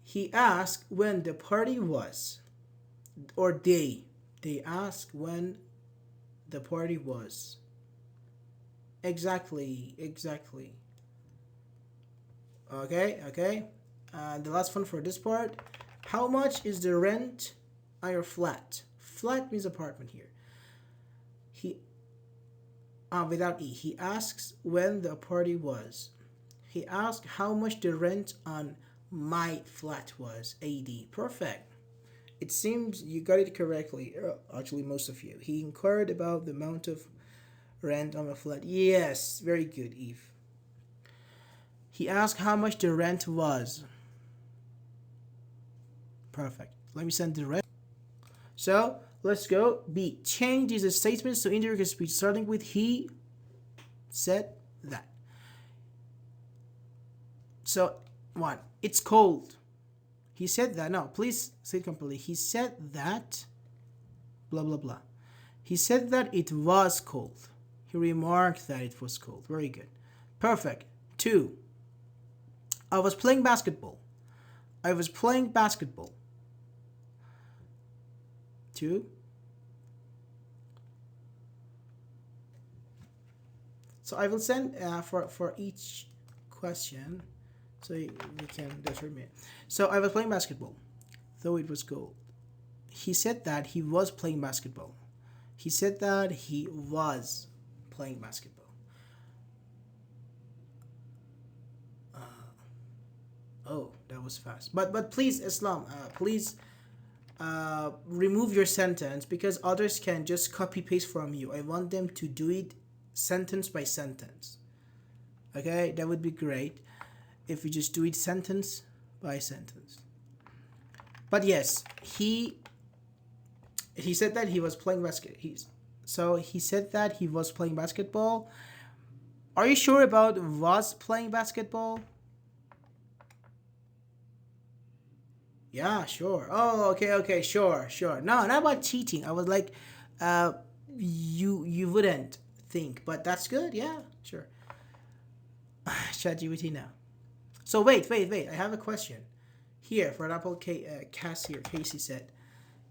he asked when the party was, or they asked when the party was. Exactly. Okay. The last one for this part. How much is the rent on your flat? Flat means apartment here. Without E. He asks when the party was. He asked how much the rent on my flat was. AD. Perfect. It seems you got it correctly. Actually, most of you. He inquired about the amount of rent on my flat. Yes, very good, Eve. He asked how much the rent was. Perfect. Let me send the rest. So, let's go. B. Change these statements to indirect speech, starting with he said that. So, 1. It's cold. He said that. No, please say it completely. He said that. Blah, blah, blah. He said that it was cold. He remarked that it was cold. Very good. Perfect. 2. I was playing basketball. 2. So I will send for each question so we can determine. So I was playing basketball, though it was cold. He said that he was playing basketball. He said that he was playing basketball. Oh, that was fast. But please, Islam, please remove your sentence because others can just copy paste from you. I want them to do it sentence by sentence. Okay, that would be great if we just do it sentence by sentence. But yes, he said that he was playing basketball. He said that he was playing basketball. Are you sure about was playing basketball? Yeah, sure. Oh, okay, sure. No, not about cheating. I was like, you wouldn't think, but that's good. Yeah, sure. ChatGPT now. So wait. I have a question. Here, for example, Casey said.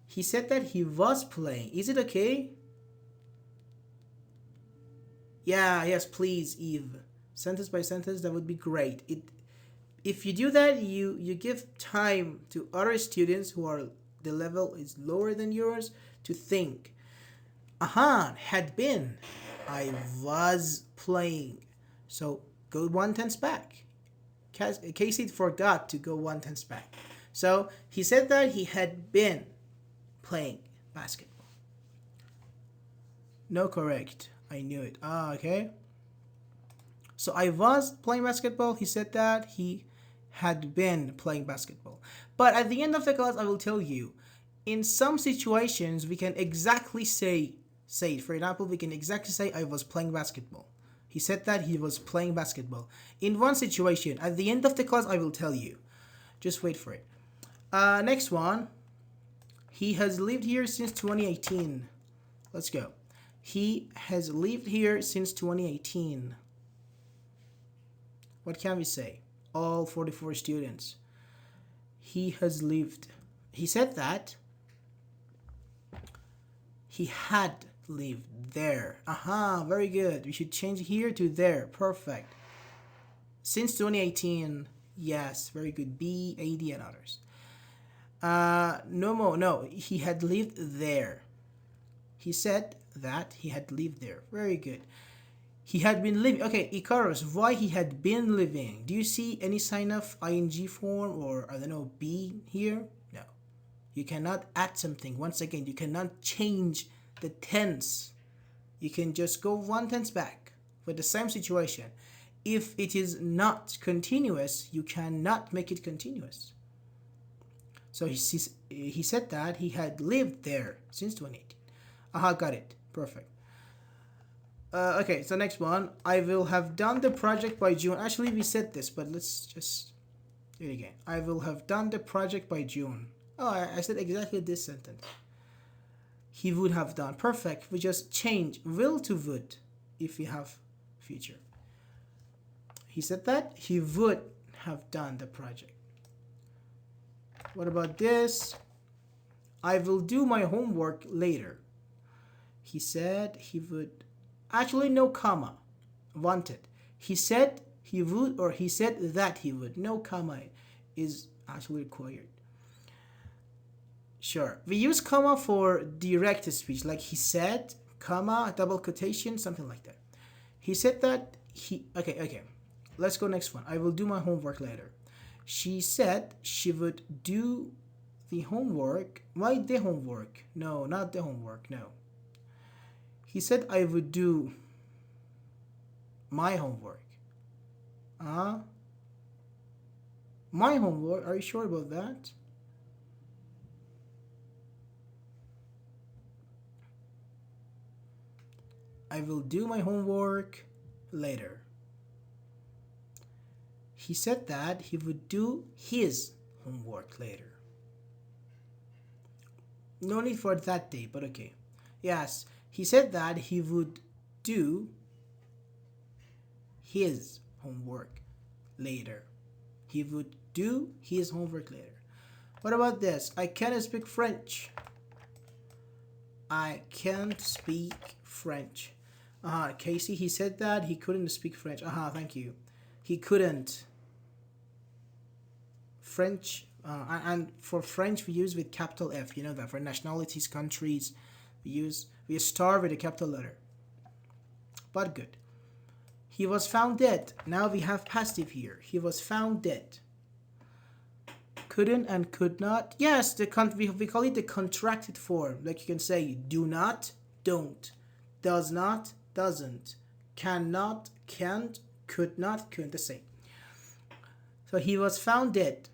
He said that he was playing. Is it okay? Yeah, yes, please, Eve. Sentence by sentence, that would be great. If you do that, you give time to other students who are the level is lower than yours to think. Had been. I was playing. So go 1/10 back. Casey forgot to go 1/10 back. So he said that he had been playing basketball. No, correct. I knew it. Ah, okay. So I was playing basketball. He said that he had been playing basketball. But at the end of the class, I will tell you, in some situations, we can exactly say it. For example, we can exactly say I was playing basketball. He said that he was playing basketball. In one situation, at the end of the class, I will tell you. Just wait for it. Next one. He has lived here since 2018. Let's go. He has lived here since 2018. What can we say? All 44 students. He has lived. He said that he had lived there. Aha, very good. We should change here to there. Perfect. Since 2018. Yes, very good. B, A, D, and others. No more. No, he had lived there. He said that he had lived there. Very good. He had been living. Okay, Icarus, why he had been living? Do you see any sign of ing form or, I don't know, be here? No. You cannot add something. Once again, you cannot change the tense. You can just go one tense back for the same situation. If it is not continuous, you cannot make it continuous. So he said that he had lived there since 2018. Aha, got it. Perfect. Okay, so next one. I will have done the project by June. Actually, we said this, but let's just do it again. I will have done the project by June. Oh, I said exactly this sentence. He would have done. Perfect. We just change will to would if we have future. He said that he would have done the project. What about this? I will do my homework later. He said he would. Actually, no comma. Wanted. He said he would, or he said that he would. No comma is actually required. Sure. We use comma for direct speech, like he said, comma, double quotation, something like that. He said that he. Okay. Let's go next one. I will do my homework later. She said she would do the homework. Why the homework? No, not the homework. No. He said I would do my homework. My homework? Are you sure about that? I will do my homework later. He said that he would do his homework later. No need for that day, but okay. Yes, he said that he would do his homework later. He would do his homework later. What about this? I can't speak French. I can't speak French. Casey, he said that he couldn't speak French. Thank you. He couldn't. French, and for French we use with capital F. You know that for nationalities, countries, we start with a capital letter. But good. He was found dead. Now we have passive here. He was found dead. Couldn't and could not. Yes, we call it the contracted form. Like you can say do not, don't, does not, doesn't, cannot, can't, could not, couldn't. The same. So he was found dead.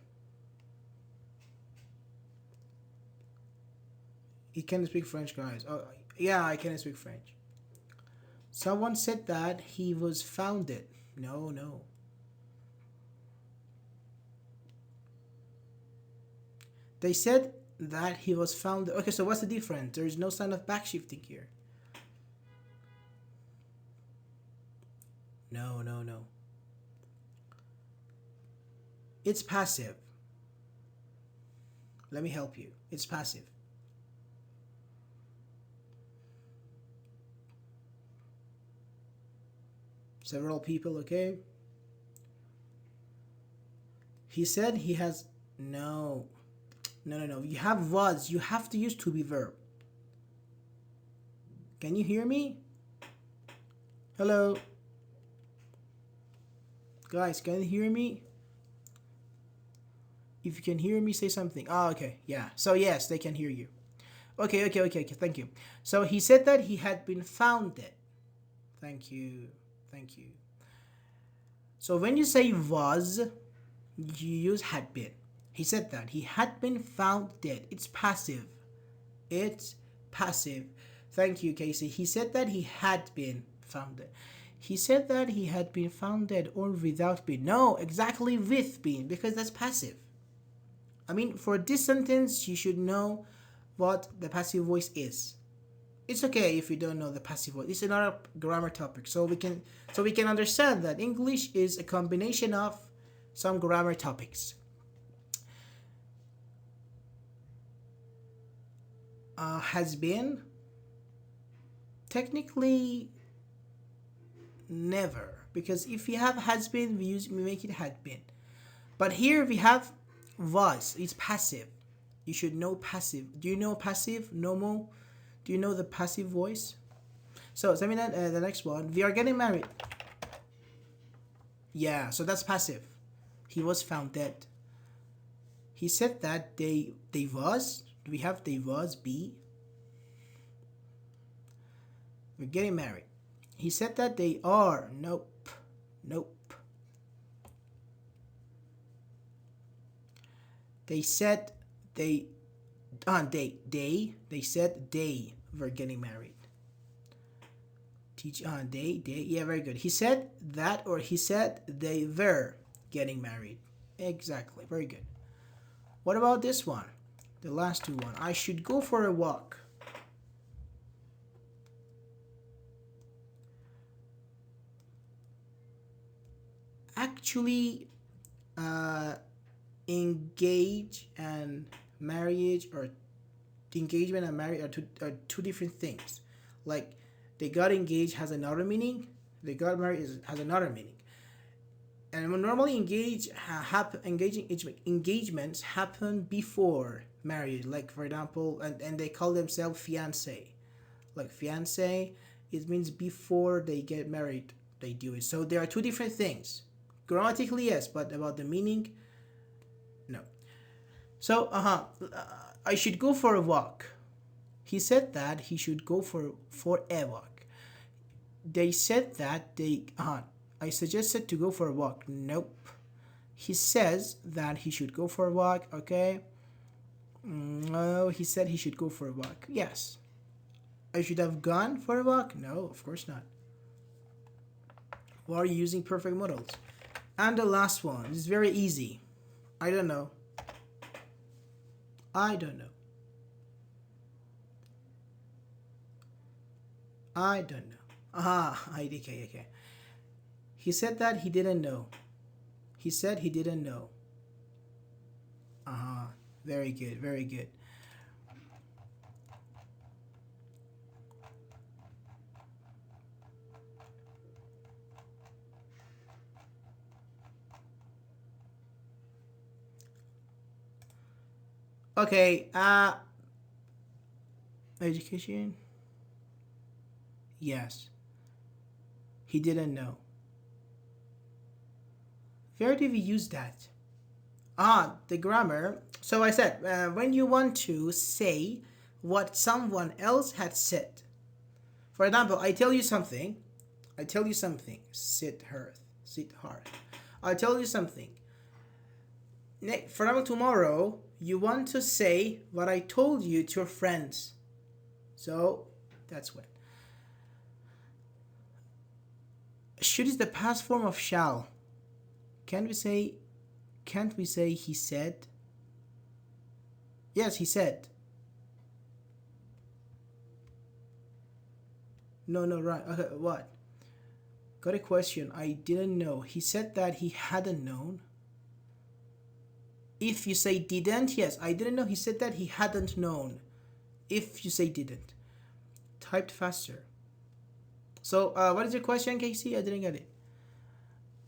He can speak French, guys. Oh, yeah, I can speak French. Someone said that he was found dead. No. They said that he was found. Okay, so what's the difference? There is no sign of backshifting here. No. It's passive. Let me help you. It's passive. Several people, okay? He said he has. No. You have was. You have to use to be verb. Can you hear me? Hello? Guys, can you hear me? If you can hear me, say something. Oh, okay. Yeah. So yes, they can hear you. Okay. Thank you. So he said that he had been found dead. Thank you. Thank you. So when you say was, you use had been. He said that he had been found dead. It's passive. It's passive. Thank you, Casey. He said that he had been found dead. He said that he had been found dead or without been. No, exactly with been, because that's passive. I mean, for this sentence, you should know what the passive voice is. It's okay if you don't know the passive voice. It's another grammar topic, so we can understand that English is a combination of some grammar topics. Has been, technically never, because if you have has been, we make it had been. But here we have was. It's passive. You should know passive. Do you know passive? Normal. Do you know the passive voice? So, I mean, the next one. We are getting married. Yeah, so that's passive. He was found dead. He said that they was. Do we have they was be? We're getting married. He said that they are. Nope. They said they said they were getting married. They, yeah, very good. He said that, or he said they were getting married. Exactly, very good. What about this one? The last two one. I should go for a walk. Actually, engage and marriage, or engagement and marriage are two different things. Like, they got engaged has another meaning. They got married has another meaning. And when normally engagements happen before marriage. Like, for example, and they call themselves fiancé. Like, fiancé, it means before they get married they do it. So there are two different things. Grammatically, yes, but about the meaning, no. So, I should go for a walk. He said that he should go for a walk. They said that I suggested to go for a walk. Nope. He says that he should go for a walk. Okay. No, he said he should go for a walk. Yes. I should have gone for a walk. No, of course not. Why are you using perfect modals? And the last one is very easy. I don't know. Okay. He said that he didn't know. He said he didn't know. Very good. Okay, education. Yes. He didn't know. Where do we use that? The grammar. So I said, when you want to say what someone else had said. For example, I tell you something. Sit hard. I tell you something. For example, tomorrow, you want to say what I told you to your friends. So, that's when. Should is the past form of shall. Can't we say he said? Yes, he said. No, right. Okay, what? Got a question. I didn't know. He said that he hadn't known. If you say didn't, yes, I didn't know. He said that he hadn't known. If you say didn't. Typed faster. So, what is your question, Casey? I didn't get it.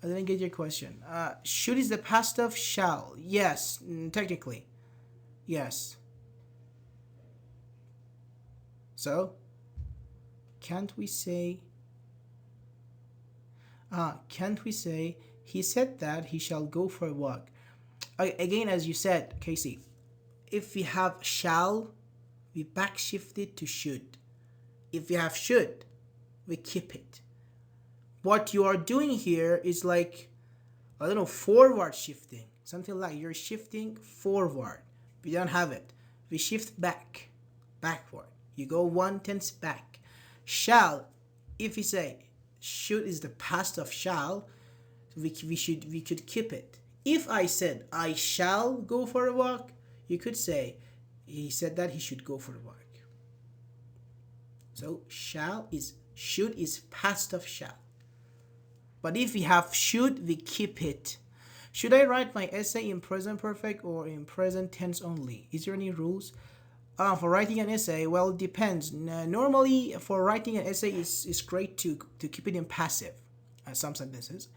I didn't get your question. Should is the past of shall. Yes, technically. Yes. So, can't we say he said that he shall go for a walk? Again, as you said, Casey, if we have shall, we backshift it to should. If we have should, we keep it. What you are doing here is like, I don't know, forward shifting. Something like you're shifting forward. We don't have it. We shift backward. You go 1/10 back. Shall, if we say should is the past of shall, we could keep it. If I said I shall go for a walk, you could say he said that he should go for a walk. So should is past of shall. But if we have should, we keep it. Should I write my essay in present perfect or in present tense only? Is there any rules? For writing an essay, well, it depends. Normally, for writing an essay, it's great to keep it in passive, some sentences.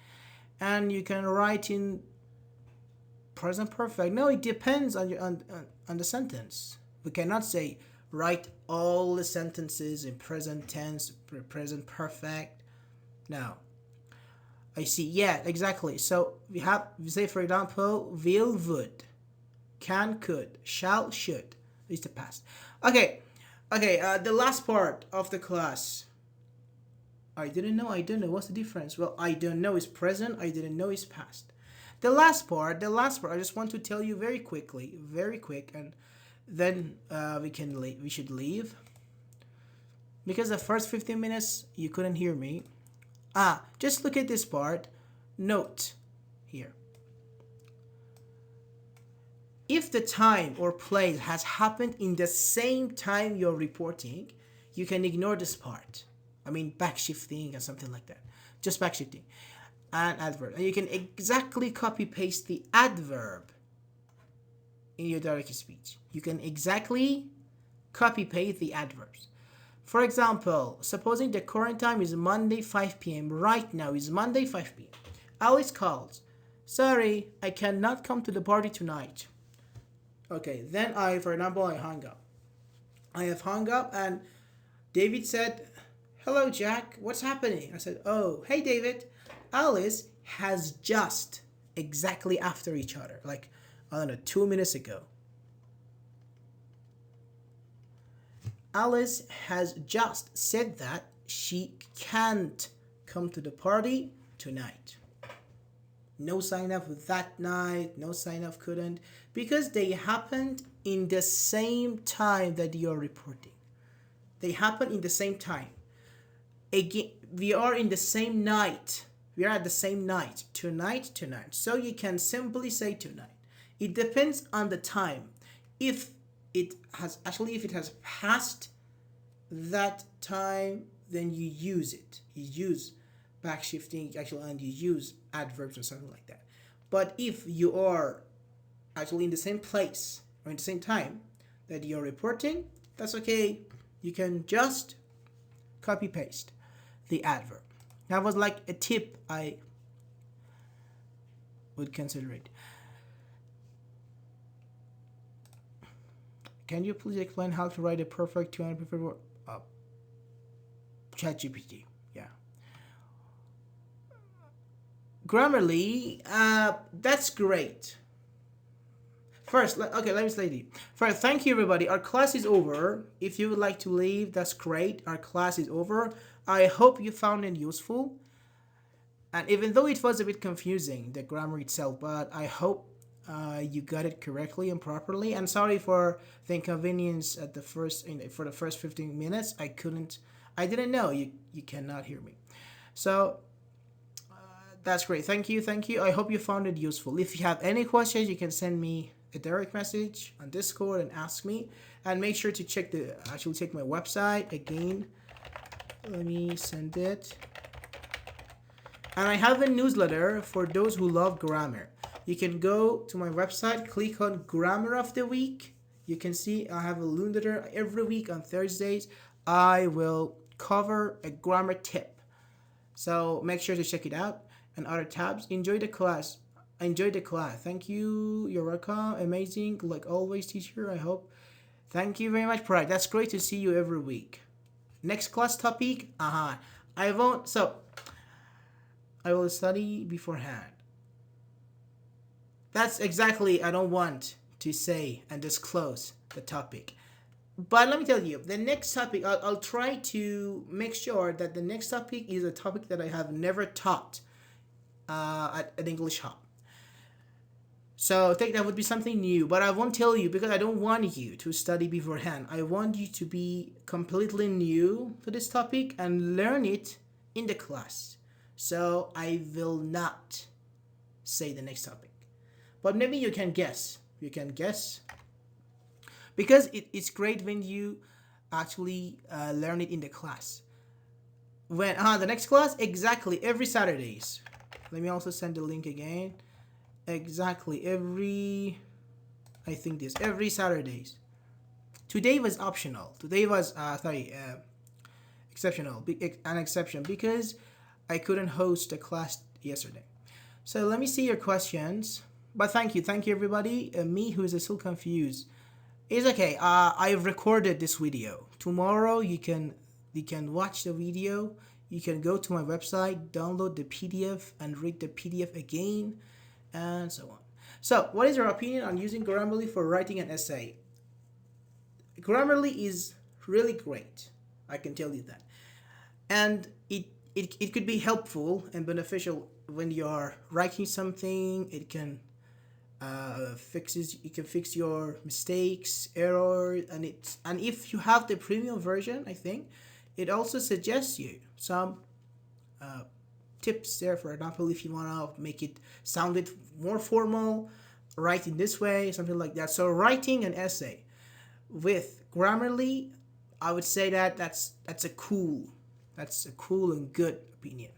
And you can write in present perfect. No, it depends on the sentence. We cannot say write all the sentences in present tense, present perfect. No. I see. Yeah, exactly. So we say, for example, will, would, can, could, shall, should. Is the past. Okay. The last part of the class. I don't know. What's the difference? Well, I don't know is present. I didn't know is past. The last part. I just want to tell you very quick, and then we should leave. Because the first 15 minutes you couldn't hear me. Just look at this part. Note here. If the time or place has happened in the same time you're reporting, you can ignore this part. I mean, backshifting and something like that. Just backshifting. And adverb. And you can exactly copy paste the adverb in your direct speech. You can exactly copy paste the adverbs. For example, supposing the current time is Monday 5 p.m. Right now is Monday 5 p.m. Alice calls. Sorry, I cannot come to the party tonight. Okay, then I hung up. I have hung up and David said, hello, Jack, what's happening? I said, oh, hey, David, Alice has just exactly after each other, like, I don't know, 2 minutes ago. Alice has just said that she can't come to the party tonight. No sign of that night, no sign of couldn't, because they happened in the same time that you're reporting. They happen in the same time. Again, we are in the same night. We are at the same night. Tonight. So you can simply say tonight. It depends on the time. If it has passed that time, then you use it. You use backshifting and you use adverbs or something like that. But if you are actually in the same place or in the same time that you're reporting, that's okay. You can just copy paste the adverb. That was like a tip I would consider it. Can you please explain how to write a perfect 200 perfect word? ChatGPT. Yeah. Grammarly, that's great. First, let me say it. First, thank you, everybody. Our class is over. If you would like to leave, that's great. Our class is over. I hope you found it useful. And even though it was a bit confusing, the grammar itself, but I hope you got it correctly and properly. And sorry for the inconvenience at for the first 15 minutes. I didn't know you cannot hear me. So that's great. Thank you. I hope you found it useful. If you have any questions, you can send me a direct message on Discord and ask me. And make sure to check my website again. Let me send it. And I have a newsletter for those who love grammar. You can go to my website, click on Grammar of the Week. You can see I have a newsletter every week on Thursdays. I will cover a grammar tip. So make sure to check it out. And other tabs. Enjoy the class. Thank you. You're welcome. Amazing. Like always, teacher, I hope. Thank you very much, Pride. That's great to see you every week. Next class topic. I will study beforehand. That's exactly I don't want to say and disclose the topic. But let me tell you, the next topic, I'll try to make sure that the next topic is a topic that I have never taught at an English Hub. So I think that would be something new, but I won't tell you because I don't want you to study beforehand. I want you to be completely new to this topic and learn it in the class. So I will not say the next topic. But maybe you can guess. You can guess. Because it's great when you actually learn it in the class. When the next class, exactly every Saturdays. Let me also send the link again. Exactly every, I think this every Saturdays. Today was optional. Today was exceptional, an exception because I couldn't host a class yesterday. So let me see your questions. But thank you everybody. Me who is still confused. It's okay. I've recorded this video. Tomorrow you can watch the video. You can go to my website, download the PDF, and read the PDF again, and so on. So, what is your opinion on using Grammarly for writing an essay? Grammarly is really great. I can tell you that, and it could be helpful and beneficial when you are writing something. It can you can fix your mistakes, errors, and if you have the premium version, I think it also suggests you some tips there. For example, if you want to make it sound it more formal, write in this way, something like that. So writing an essay with Grammarly, I would say that's a cool and good opinion.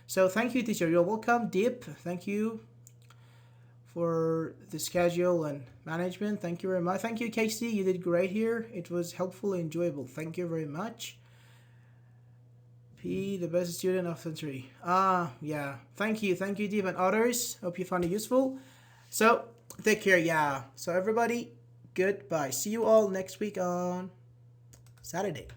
So thank you, teacher. You're welcome, Deep. Thank you for the schedule and management. Thank you very much. Thank you, Casey. You did great here. It was helpful and enjoyable. Thank you very much. P, the best student of century. Yeah. Thank you, Deep, and others. Hope you found it useful. So take care. Yeah. So everybody, goodbye. See you all next week on Saturday.